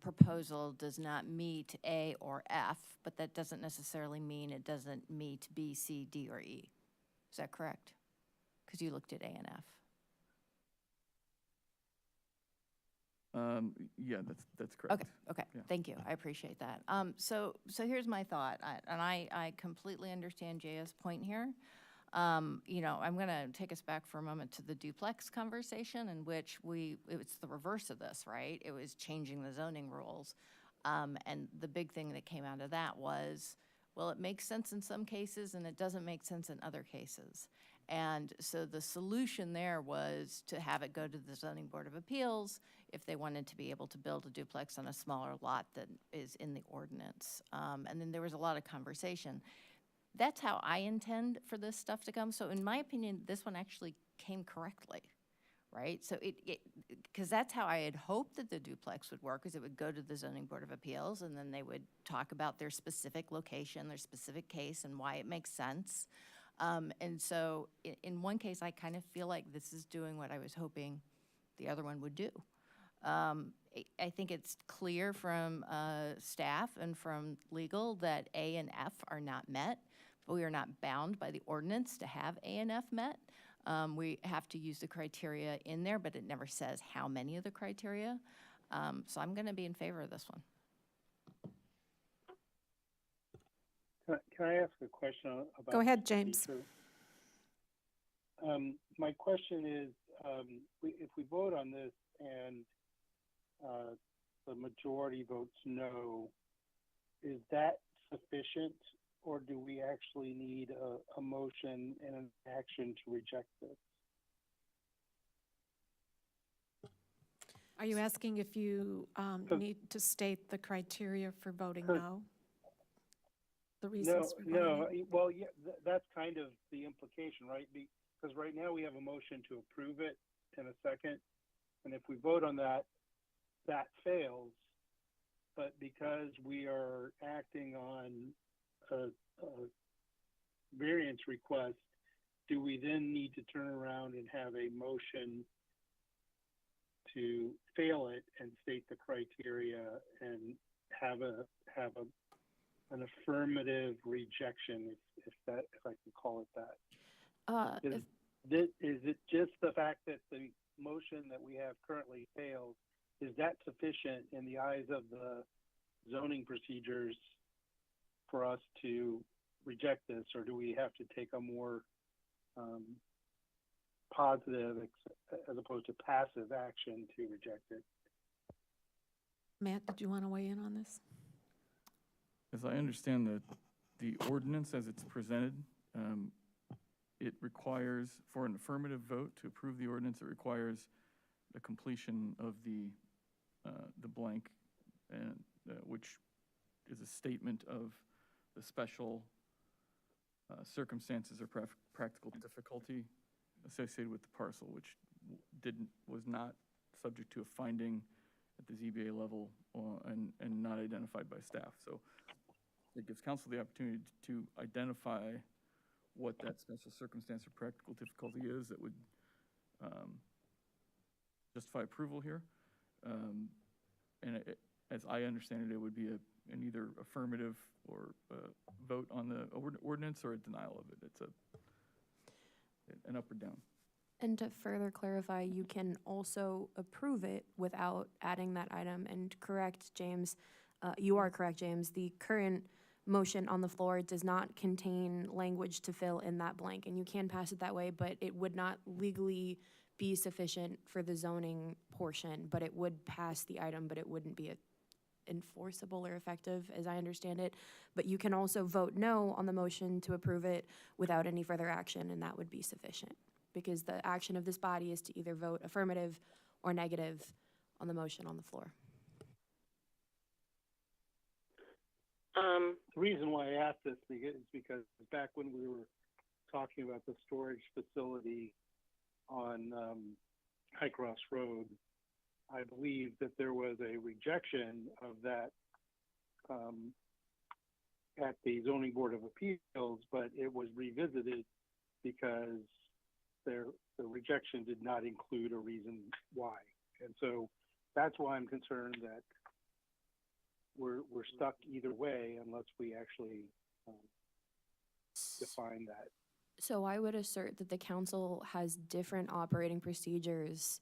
proposal does not meet A or F, but that doesn't necessarily mean it doesn't meet B, C, D, or E. Is that correct? Because you looked at A and F. Yeah, that's correct. Okay, Yeah. thank you. I appreciate that. So here's my thought, I completely understand Jaya's point here. You know, I'm going to take us back for a moment to the duplex conversation in which it's the reverse of this, right? It was changing the zoning rules. And the big thing that came out of that was, well, it makes sense in some cases and it doesn't make sense in other cases. And so the solution there was to have it go to the Zoning Board of Appeals if they wanted to be able to build a duplex on a smaller lot that is in the ordinance. And then there was a lot of conversation. That's how I intend for this stuff to come. So in my opinion, this one actually came correctly, right? So because that's how I had hoped that the duplex would work, is it would go to the Zoning Board of Appeals and then they would talk about their specific location, their specific case, and why it makes sense. And so in one case, I kind of feel like this is doing what I was hoping the other one would do. I think it's clear from staff and from legal that A and F are not met, but we are not bound by the ordinance to have A and F met. We have to use the criteria in there, but it never says how many of the criteria. So I'm going to be in favor of this one. Can I ask a question about? Go ahead, James. My question is, if we vote on this and the majority votes no, is that sufficient, or do we actually need a motion and an action to reject this? Are you asking if you need to state the criteria for voting no? The reasons for voting no? Well, yeah, that's kind of the implication, right? Because right now we have a motion to approve it in a second, and if we vote on that, that fails. But because we are acting on a variance request, do we then need to turn around and have a motion to fail it and state the criteria and have an affirmative rejection, if I can call it that? Is it just the fact that the motion that we have currently fails? Is that sufficient in the eyes of the zoning procedures for us to reject this, or do we have to take a more positive as opposed to passive action to reject it? Matt, did you want to weigh in on this? As I understand the ordinance as it's presented, it requires, for an affirmative vote to approve the ordinance, it requires the completion of the blank, and which is a statement of the special circumstances or practical difficulty associated with the parcel, which was not subject to a finding at the ZBA level and not identified by staff. So it gives council the opportunity to identify what that special circumstance or practical difficulty is that would justify approval here. And as I understand it, it would be an either affirmative or vote on the ordinance or a denial of it. It's an up or down. And to further clarify, you can also approve it without adding that item. And correct, James, you are correct, James. The current motion on the floor does not contain language to fill in that blank, and you can pass it that way, but it would not legally be sufficient for the zoning portion, but it would pass the item, but it wouldn't be enforceable or effective, as I understand it. But you can also vote no on the motion to approve it without any further action, and that would be sufficient, because the action of this body is to either vote affirmative or negative on the motion on the floor. The reason why I asked this is because back when we were talking about the storage facility on High Cross Road, I believe that there was a rejection of that at the Zoning Board of Appeals, but it was revisited because the rejection did not include a reason why. And so that's why I'm concerned that we're stuck either way unless we actually define that. So I would assert that the council has different operating procedures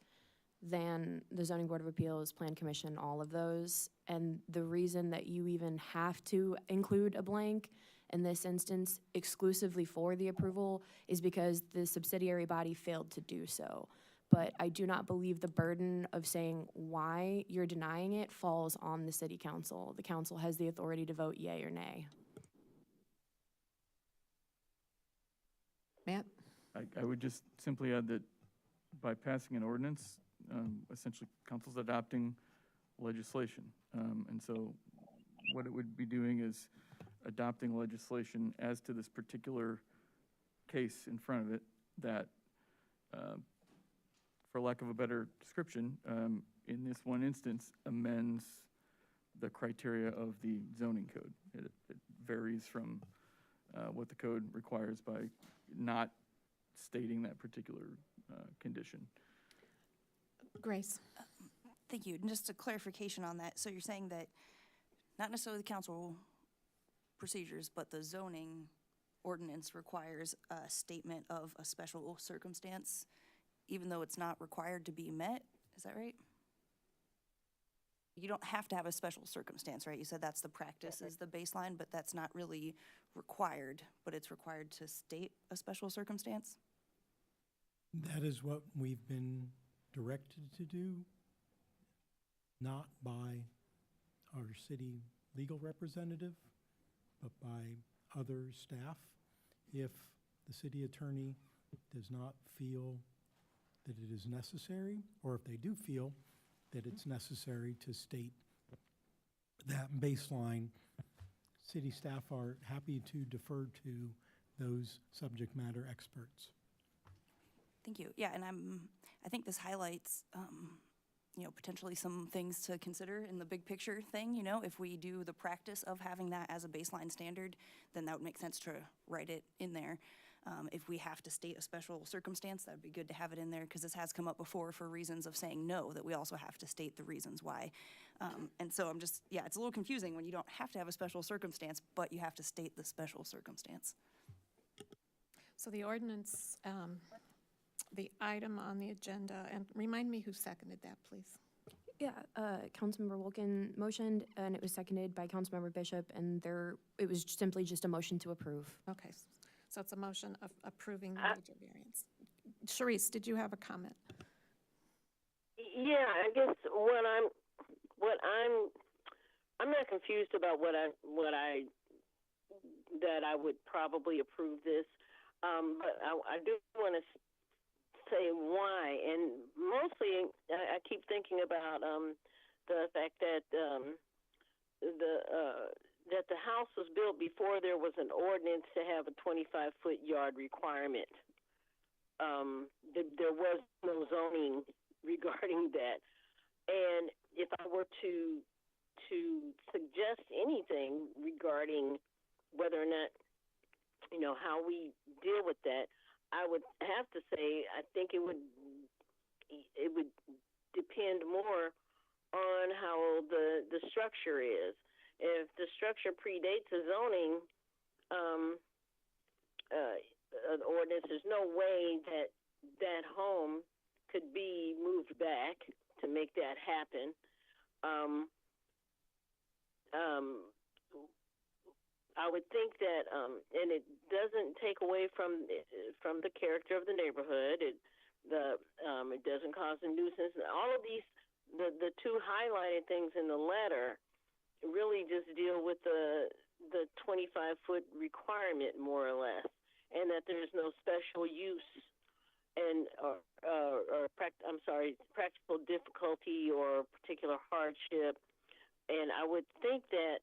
than the Zoning Board of Appeals, Plan Commission, all of those. And the reason that you even have to include a blank in this instance exclusively for the approval is because the subsidiary body failed to do so. But I do not believe the burden of saying why you're denying it falls on the city council. The council has the authority to vote yay or nay. Matt? I would just simply add that by passing an ordinance, essentially council's adopting legislation. And so what it would be doing is adopting legislation as to this particular case in front of it that, for lack of a better description, in this one instance, amends the criteria of the zoning code. It varies from what the code requires by not stating that particular condition. Grace. Thank you. And just a clarification on that. So you're saying that not necessarily the council procedures, but the zoning ordinance requires a statement of a special circumstance, even though it's not required to be met? Is that right? You don't have to have a special circumstance, right? You said that's the practice is the baseline, but that's not really required, but it's required to state a special circumstance? That is what we've been directed to do, not by our city legal representative, but by other staff. If the city attorney does not feel that it is necessary, or if they do feel that it's necessary to state that baseline, city staff are happy to defer to those subject matter experts. Thank you. Yeah, and I think this highlights, potentially some things to consider in the big picture thing. You know, if we do the practice of having that as a baseline standard, then that would make sense to write it in there. If we have to state a special circumstance, that would be good to have it in there because this has come up before for reasons of saying no, that we also have to state the reasons why. And so it's a little confusing when you don't have to have a special circumstance, but you have to state the special circumstance. So the ordinance, the item on the agenda, and remind me who seconded that, please. Yeah, Councilmember Wilkin motioned, and it was seconded by Councilmember Bishop, and it was simply just a motion to approve. Okay, so it's a motion of approving the major variance. Sharice, did you have a comment? Yeah, I guess I'm not confused about that I would probably approve this, but I do want to say why, and mostly I keep thinking about the fact that that the house was built before there was an ordinance to have a 25-foot yard requirement. There was no zoning regarding that, and if I were to suggest anything regarding whether or not, how we deal with that, I would have to say I think it would depend more on how the structure is. If the structure predates a zoning an ordinance, there's no way that home could be moved back to make that I would think that, and it doesn't take away from the character of the neighborhood. It doesn't cause a nuisance. All of these, the two highlighted things in the letter, really just deal with the 25-foot requirement, more or less, and that there's no special use and practical difficulty or particular hardship. And I would think that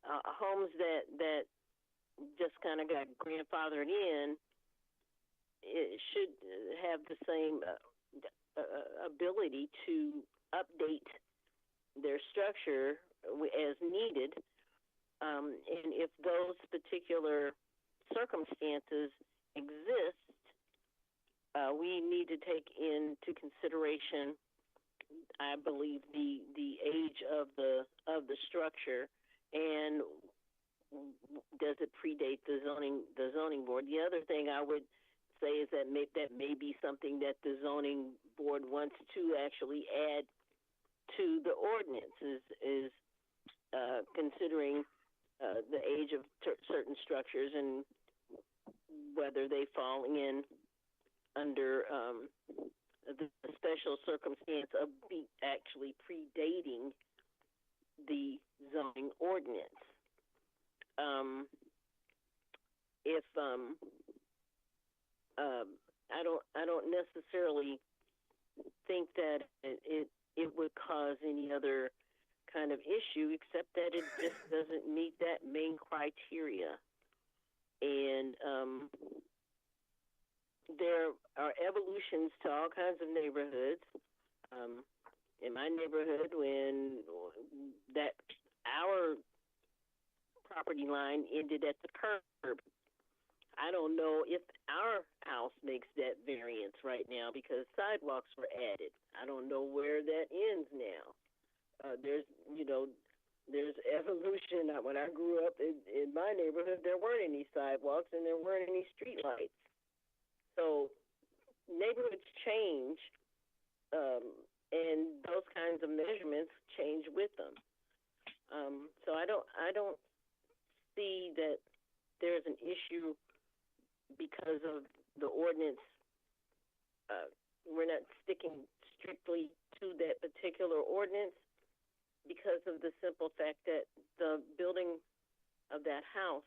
homes that just kind of got grandfathered in, it should have the same ability to update their structure as needed. And if those particular circumstances exist, we need to take into consideration, I believe, the age of the structure, and does it predate the zoning board. The other thing I would say is that may be something that the zoning board wants to actually add to the ordinance, is considering the age of certain structures and whether they fall in under the special circumstance of actually predating the zoning ordinance. I don't necessarily think that it would cause any other kind of issue, except that it just doesn't meet that main criteria. And there are evolutions to all kinds of neighborhoods. In my neighborhood, when our property line ended at the curb, I don't know if our house makes that variance right now because sidewalks were added. I don't know where that ends now. There's evolution. When I grew up in my neighborhood, there weren't any sidewalks and there weren't any street lights. So neighborhoods change, and those kinds of measurements change with them. So I don't see that there's an issue because of the ordinance. We're not sticking strictly to that particular ordinance because of the simple fact that the building of that house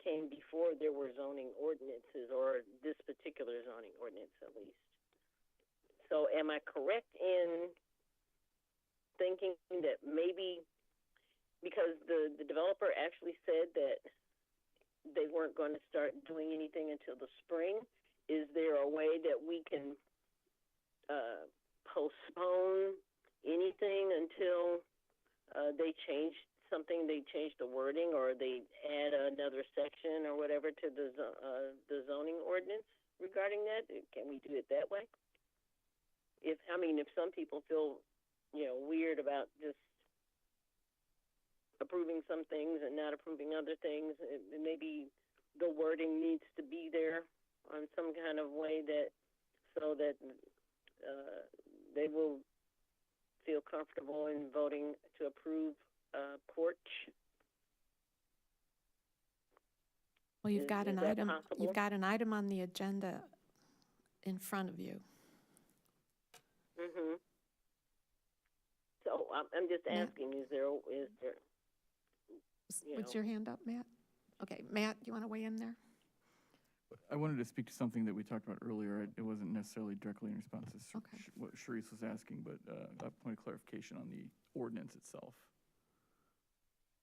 came before there were zoning ordinances, or this particular zoning ordinance at least. So am I correct in thinking that maybe because the developer actually said that they weren't going to start doing anything until the spring, is there a way that we can postpone anything until they change something, they change the wording, or they add another section or whatever to the zoning ordinance regarding that? Can we do it that way? If some people feel, weird about just approving some things and not approving other things, maybe the wording needs to be there on some kind of way so that they will feel comfortable in voting to approve porch. Well, you've got an that item. possible? You've got an item on the agenda in front of you. Mhm. So I'm just asking: is there? What's your hand up, Matt? Okay, Matt, do you want to weigh in there? I wanted to speak to something that we talked about earlier. It wasn't necessarily directly in response to Okay. what Sharice was asking, but a point of clarification on the ordinance itself.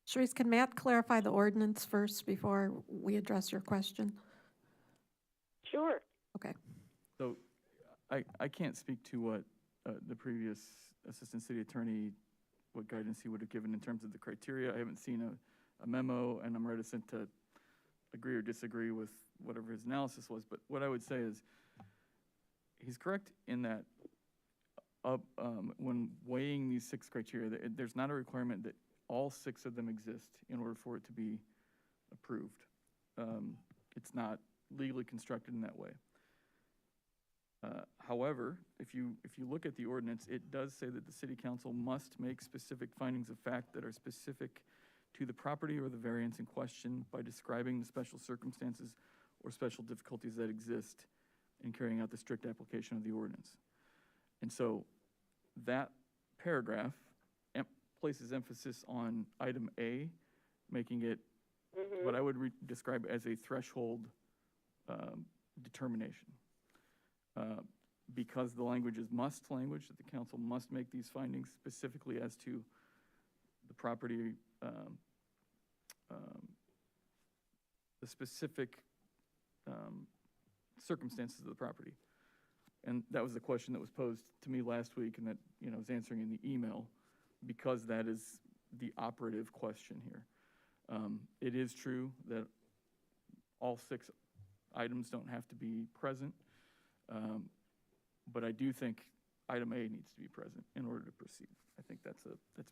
Sharice, can Matt clarify the ordinance first before we address your question? Sure. Okay. So I can't speak to what the previous assistant city attorney, what guidance he would have given in terms of the criteria. I haven't seen a memo, and I'm reticent to agree or disagree with whatever his analysis was. But what I would say is he's correct in that when weighing these 6 criteria, there's not a requirement that all 6 of them exist in order for it to be approved. It's not legally constructed in that way. However, if you look at the ordinance, it does say that the city council must make specific findings of fact that are specific to the property or the variance in question by describing the special circumstances or special difficulties that exist in carrying out the strict application of the ordinance. And so that paragraph places emphasis on item A, making it what I would describe as a threshold determination. Because the language is must language, that the council must make these findings specifically as to the property, the specific circumstances of the property. And that was the question that was posed to me last week and that, I was answering in the email, because that is the operative question here. It is true that all 6 items don't have to be present, but I do think item A needs to be present in order to proceed. I think that's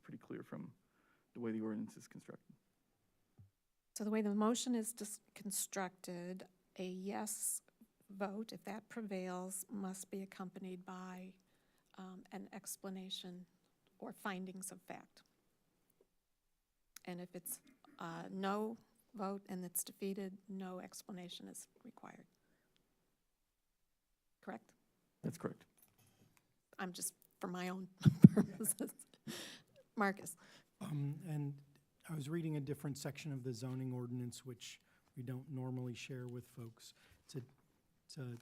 pretty clear from the way the ordinance is constructed. So the way the motion is constructed, a yes vote, if that prevails, must be accompanied by an explanation or findings of fact. And if it's no vote and it's defeated, no explanation is required. Correct? That's correct. I'm just for my own purposes. Marcus. And I was reading a different section of the zoning ordinance, which we don't normally share with folks. It's a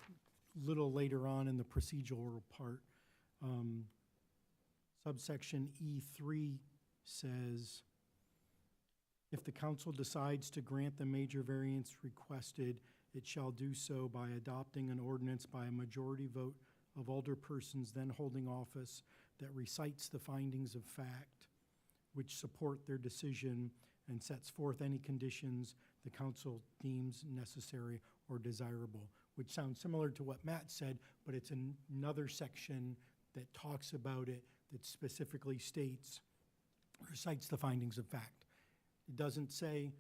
little later on in the procedural part. Subsection E3 says, if the council decides to grant the major variance requested, it shall do so by adopting an ordinance by a majority vote of alderpersons then holding office that recites the findings of fact which support their decision and sets forth any conditions the council deems necessary or desirable, which sounds similar to what Matt said, but it's another section that talks about it, that specifically states, recites the findings of fact. It doesn't say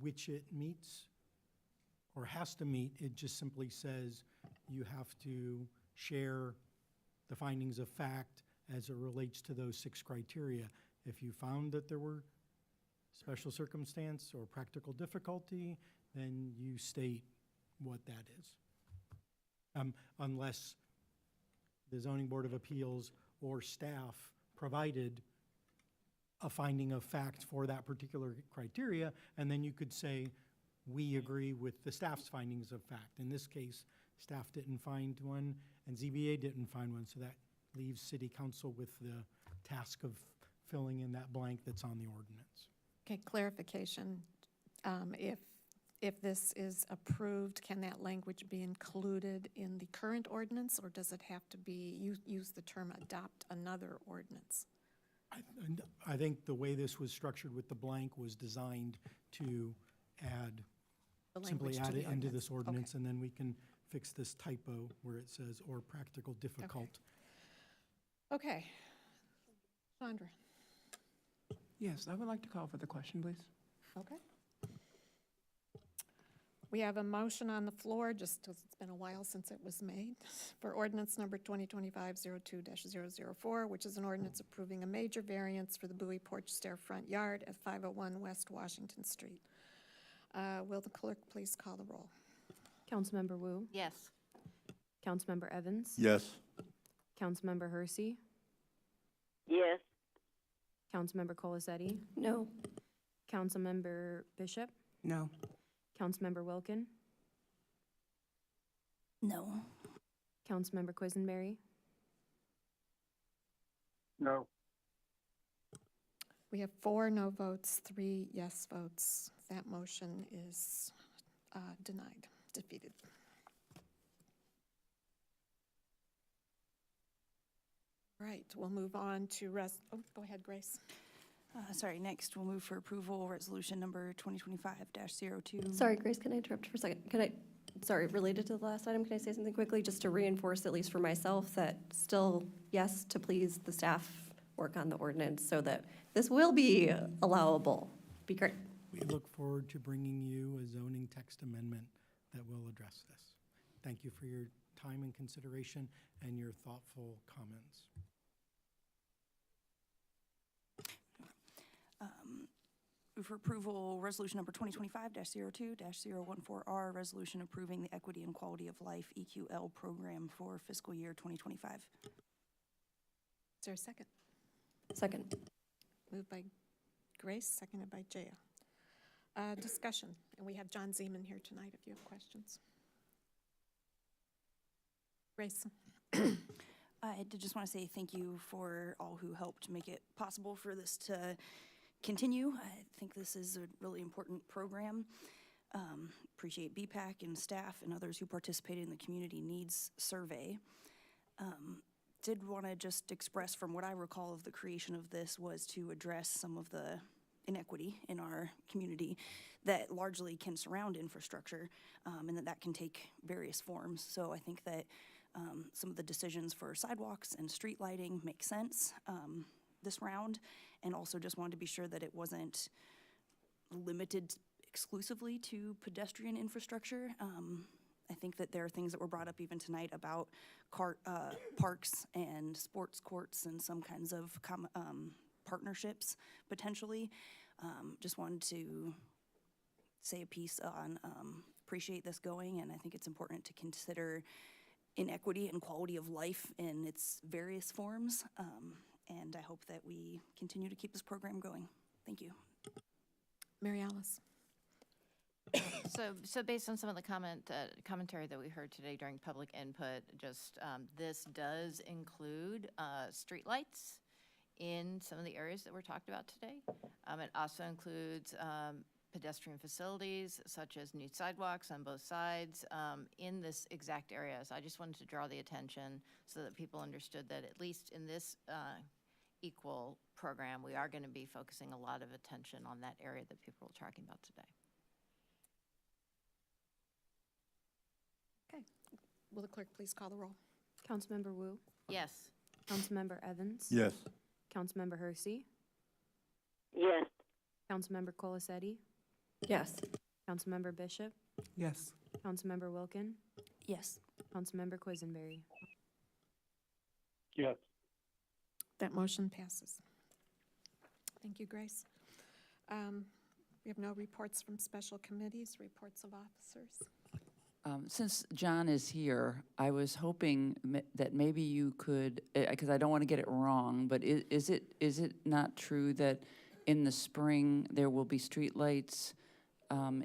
which it meets or has to meet. It just simply says you have to share the findings of fact as it relates to those 6 criteria. If you found that there were special circumstance or practical difficulty, then you state what that is. Unless the Zoning Board of Appeals or staff provided a finding of fact for that particular criteria, and then you could say, we agree with the staff's findings of fact. In this case, staff didn't find one, and ZBA didn't find one, so that leaves City Council with the task of filling in that blank that's on the ordinance. Okay, clarification. If this is approved, can that language be included in the current ordinance, or does it have to be, use the term adopt another ordinance? I think the way this was structured with the blank was designed to add, simply add it into this ordinance, and then we can fix this typo where it says, or practical difficult. Okay. Chandra. Yes, I would like to call for the question, please. Okay. We have a motion on the floor, just because it's been a while since it was made, for ordinance number 2025-02-004, which is an ordinance approving a major variance for the Bowie Porch Stair Front Yard at 501 West Washington Street. Will the clerk please call the roll? Councilmember Wu? Yes. Councilmember Evans? Yes. Councilmember Hersey? Yes. Councilmember Colasetti? No. Councilmember Bishop? No. Councilmember Wilkin? No. Councilmember Quisenberry? No. We have 4 no votes, 3 yes votes. That motion is denied, defeated. Right, we'll move on to go ahead, Grace. Sorry, next we'll move for approval, resolution number 2025-02. Sorry, Grace, can I interrupt for a second? Sorry, related to the last item, can I say something quickly just to reinforce, at least for myself, that still yes to please the staff work on the ordinance so that this will be allowable. Be great. We look forward to bringing you a zoning text amendment that will address this. Thank you for your time and consideration and your thoughtful comments. Move for approval, resolution number 2025-02-014R, resolution approving the Equity and Quality of Life EQL program for fiscal year 2025. Is there a second? Second. Moved by Grace, seconded by Jaya. Discussion, and we have John Zeman here tonight if you have questions. Grace. I did just want to say thank you for all who helped make it possible for this to continue. I think this is a really important program. Appreciate BPAC and staff and others who participated in the community needs survey. Did want to just express from what I recall of the creation of this was to address some of the inequity in our community that largely can surround infrastructure, and that can take various forms. So I think that some of the decisions for sidewalks and street lighting make sense this round, and also just wanted to be sure that it wasn't limited exclusively to pedestrian infrastructure. I think that there are things that were brought up even tonight about parks and sports courts and some kinds of partnerships potentially. Just wanted to say a piece on appreciate this going, and I think it's important to consider inequity and quality of life in its various forms. And I hope that we continue to keep this program going. Thank you. Mary Alice. So based on some of the commentary that we heard today during public input, just this does include streetlights in some of the areas that were talked about today. It also includes pedestrian facilities such as new sidewalks on both sides in this exact area. So I just wanted to draw the attention so that people understood that at least in this equal program, we are going to be focusing a lot of attention on that area that people are talking about today. Okay. Will the clerk please call the roll? Councilmember Wu? Yes. Councilmember Evans? Yes. Councilmember Hersey? Yes. Councilmember Colasetti? Yes. Councilmember Bishop? Yes. Councilmember Wilkin? Yes. Councilmember Quisenberry? Yes. That motion passes. Thank you, Grace. We have no reports from special committees, reports of officers. Since John is here, I was hoping that maybe you could, because I don't want to get it wrong, but is it not true that in the spring there will be streetlights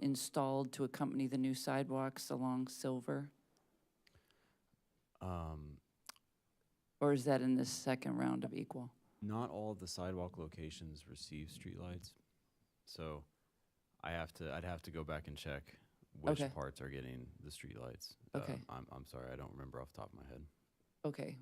installed to accompany the new sidewalks along Silver? Or is that in this second round of equal? Not all of the sidewalk locations receive streetlights, so I'd have to go back and check which parts are getting the streetlights. Okay. I'm sorry, I don't remember off the top of my head. Okay.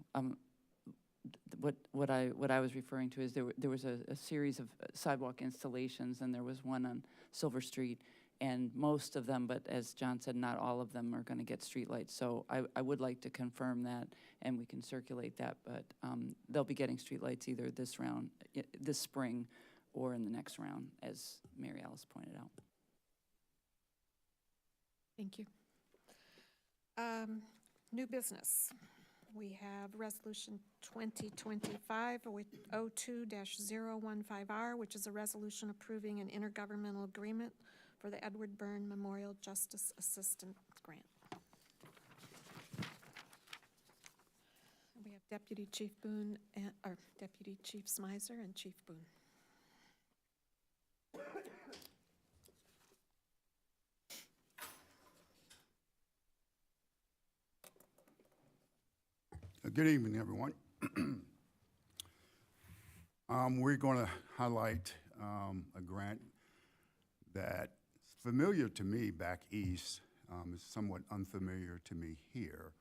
What I was referring to is there was a series of sidewalk installations, and there was one on Silver Street, and most of them, but as John said, not all of them are going to get streetlights. So I would like to confirm that, and we can circulate that. But they'll be getting streetlights either this round, this spring, or in the next round, as Mary Alice pointed out. Thank you. New business. We have Resolution 2025-02-015R, which is a resolution approving an intergovernmental agreement for the Edward Byrne Memorial Justice Assistance Grant. We have Deputy Chief Boone, or Deputy Chief Smizer and Chief Boone. Good evening, everyone. We're going to highlight a grant that's familiar to me back east. It's somewhat unfamiliar to me here.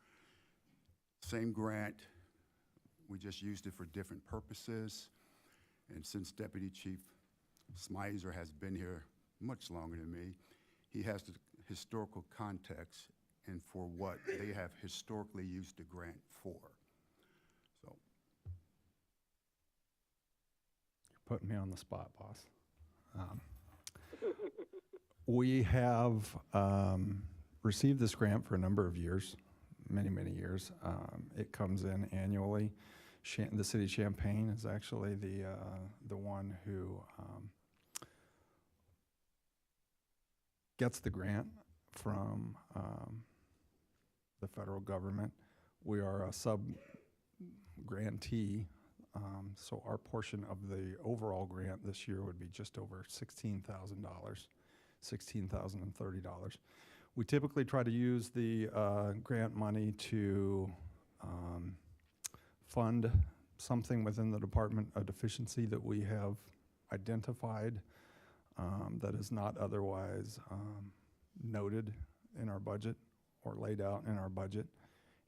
Same grant, we just used it for different purposes. And since Deputy Chief Smizer has been here much longer than me, he has the historical context and for what they have historically used the grant for. So. You're putting me on the spot, boss. We have received this grant for a number of years. many, many years. It comes in annually. The city of Champaign is actually the one who gets the grant from the federal government. We are a sub-grantee, so our portion of the overall grant this year would be just over $16,000, $16,030. We typically try to use the grant money to fund something within the department, a deficiency that we have identified that is not otherwise noted in our budget or laid out in our budget.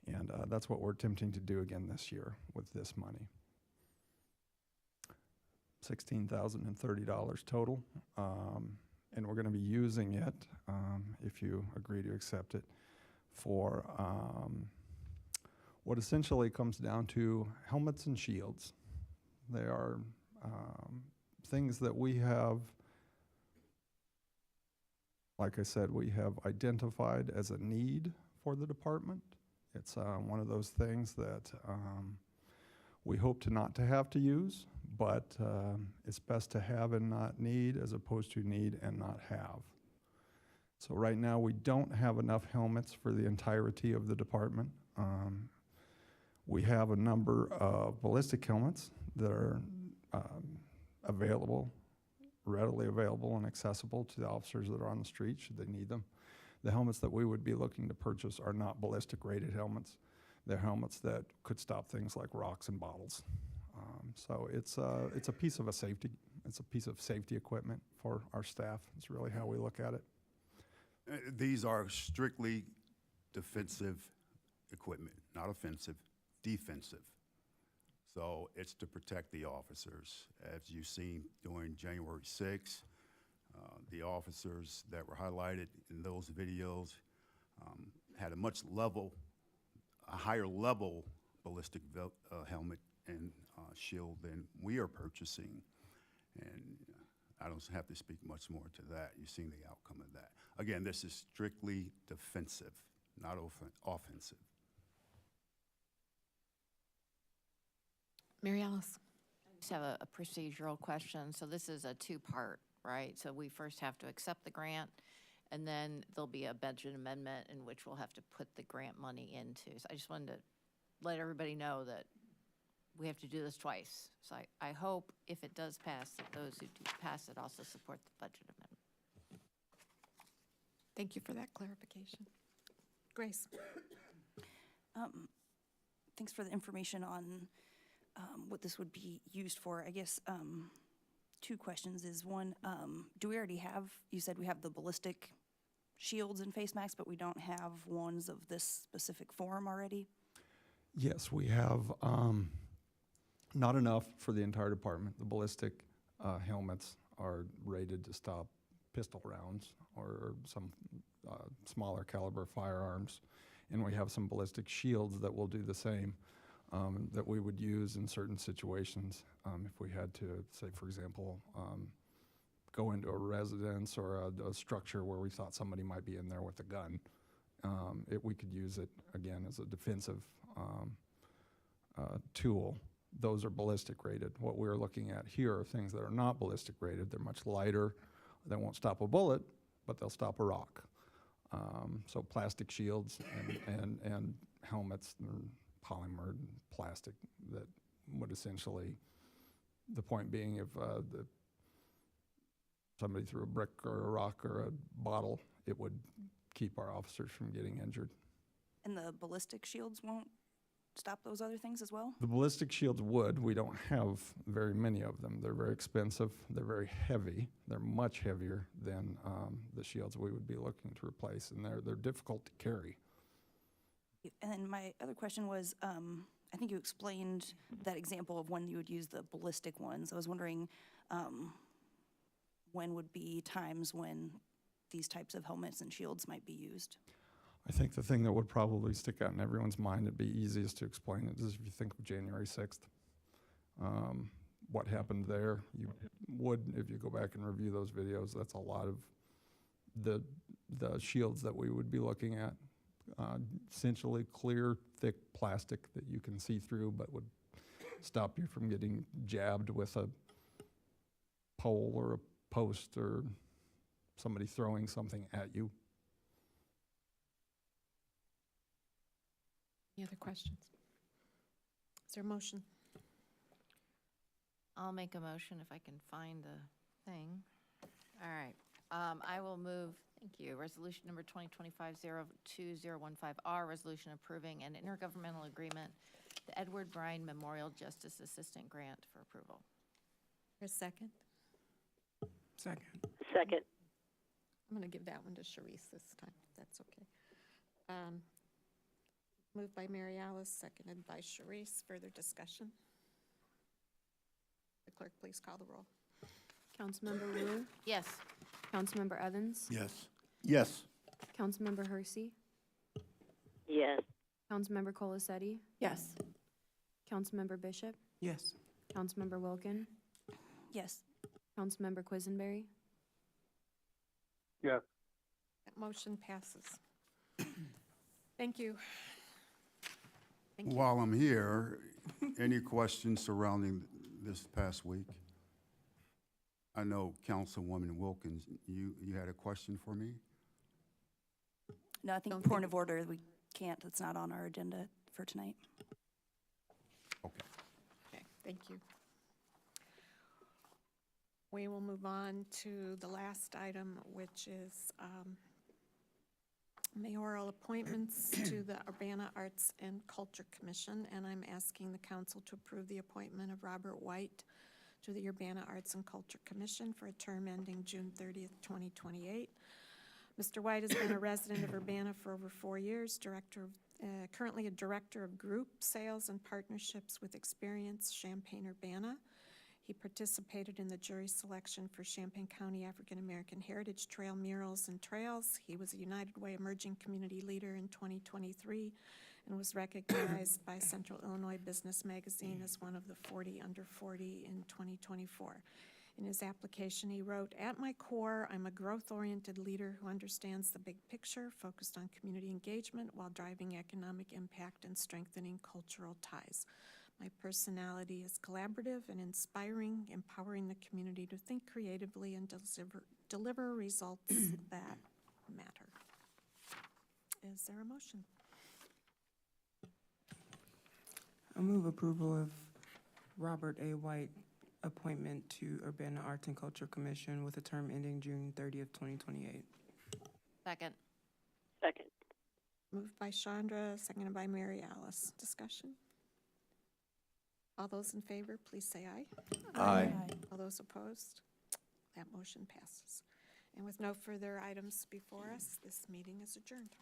And that's what we're attempting to do again this year with this money. $16,030 total. And we're going to be using it, if you agree to accept it, for what essentially comes down to helmets and shields. They are things that we have, like I said, we have identified as a need for the department. It's one of those things that we hope to not to have to use, but it's best to have and not need as opposed to need and not have. So right now we don't have enough helmets for the entirety of the department. We have a number of ballistic helmets that are available, readily available and accessible to the officers that are on the street should they need them. The helmets that we would be looking to purchase are not ballistic rated helmets. They're helmets that could stop things like rocks and bottles. So it's a piece of safety equipment for our staff. It's really how we look at it. These are strictly defensive equipment, not offensive, defensive. So it's to protect the officers. As you've seen during January 6th, the officers that were highlighted in those videos had a higher level ballistic helmet and shield than we are purchasing. And I don't have to speak much more to that. You've seen the outcome of that. Again, this is strictly defensive, not offensive. Mary Alice. I just have a procedural question. So this is a two-part, right? So we first have to accept the grant, and then there'll be a budget amendment in which we'll have to put the grant money into. So I just wanted to let everybody know that we have to do this twice. So I hope if it does pass, that those who do pass it also support the budget amendment. Thank you for that clarification. Grace. Thanks for the information on what this would be used for. I guess two questions is one, do we already have, you said we have the ballistic shields and face masks, but we don't have ones of this specific form already? Yes, we have not enough for the entire department. The ballistic helmets are rated to stop pistol rounds or some smaller caliber firearms. And we have some ballistic shields that will do the same, that we would use in certain situations. If we had to, say, for example, go into a residence or a structure where we thought somebody might be in there with a gun, we could use it, again, as a defensive tool. Those are ballistic rated. What we're looking at here are things that are not ballistic rated. They're much lighter. They won't stop a bullet, but they'll stop a rock. So plastic shields and helmets, polymer and plastic, that would essentially, the point being if somebody threw a brick or a rock or a bottle, it would keep our officers from getting injured. And the ballistic shields won't stop those other things as well? The ballistic shields would. We don't have very many of them. They're very expensive. They're very heavy. They're much heavier than the shields we would be looking to replace, and they're difficult to carry. And then my other question was, I think you explained that example of when you would use the ballistic ones. I was wondering when would be times when these types of helmets and shields might be used? I think the thing that would probably stick out in everyone's mind, it'd be easiest to explain it, is if you think of January 6th. What happened there, you would, if you go back and review those videos, that's a lot of the shields that we would be looking at. essentially clear, thick plastic that you can see through, but would stop you from getting jabbed with a pole or a post or somebody throwing something at you. Any other questions? Is there a motion? I'll make a motion if I can find the thing. All right. I will move, thank you, resolution number 2025-02015R, resolution approving an intergovernmental agreement, the Edward Bryan Memorial Justice Assistant Grant for approval. For a second? Second. Second. I'm going to give that one to Sharice this time, if that's okay. Moved by Mary Alice, seconded by Sharice. Further discussion? The clerk, please call the roll. Councilmember Wu, Yes. Councilmember Evans, Yes. Yes. Councilmember Hersey, Yes. Councilmember Colasetti, Yes. Councilmember Bishop, Yes. Councilmember Wilkin, Yes. Councilmember Quisenberry, Yes. That motion passes. Thank you. Thank you. While I'm here, any questions surrounding this past week? I know Councilwoman Wilkins, you had a question for me? No, I think Don't point think- of order, we can't, it's not on our agenda for tonight. Okay. Okay, thank you. We will move on to the last item, which is mayoral appointments to the Urbana Arts and Culture Commission, and I'm asking the council to approve the appointment of Robert White to the Urbana Arts and Culture Commission for a term ending June 30th, 2028. Mr. White has been a resident of Urbana for over 4 years, currently a director of group sales and partnerships with Experience Champaign-Urbana. He participated in the jury selection for Champaign County African American Heritage Trail Murals and Trails. He was a United Way Emerging Community Leader in 2023 and was recognized by Central Illinois Business Magazine as one of the 40 under 40 in 2024. In his application, he wrote, "At my core, I'm a growth-oriented leader who understands the big picture, focused on community engagement while driving economic impact and strengthening cultural ties. My personality is collaborative and inspiring, empowering the community to think creatively and deliver results that matter." Is there a motion? I move approval of Robert A. White appointment to Urbana Arts and Culture Commission with a term ending June 30th, 2028. Second. Second. Moved by Chandra, seconded by Mary Alice. Discussion? All those in favor, please say aye. Aye. All those opposed? That motion passes. And with no further items before us, this meeting is adjourned.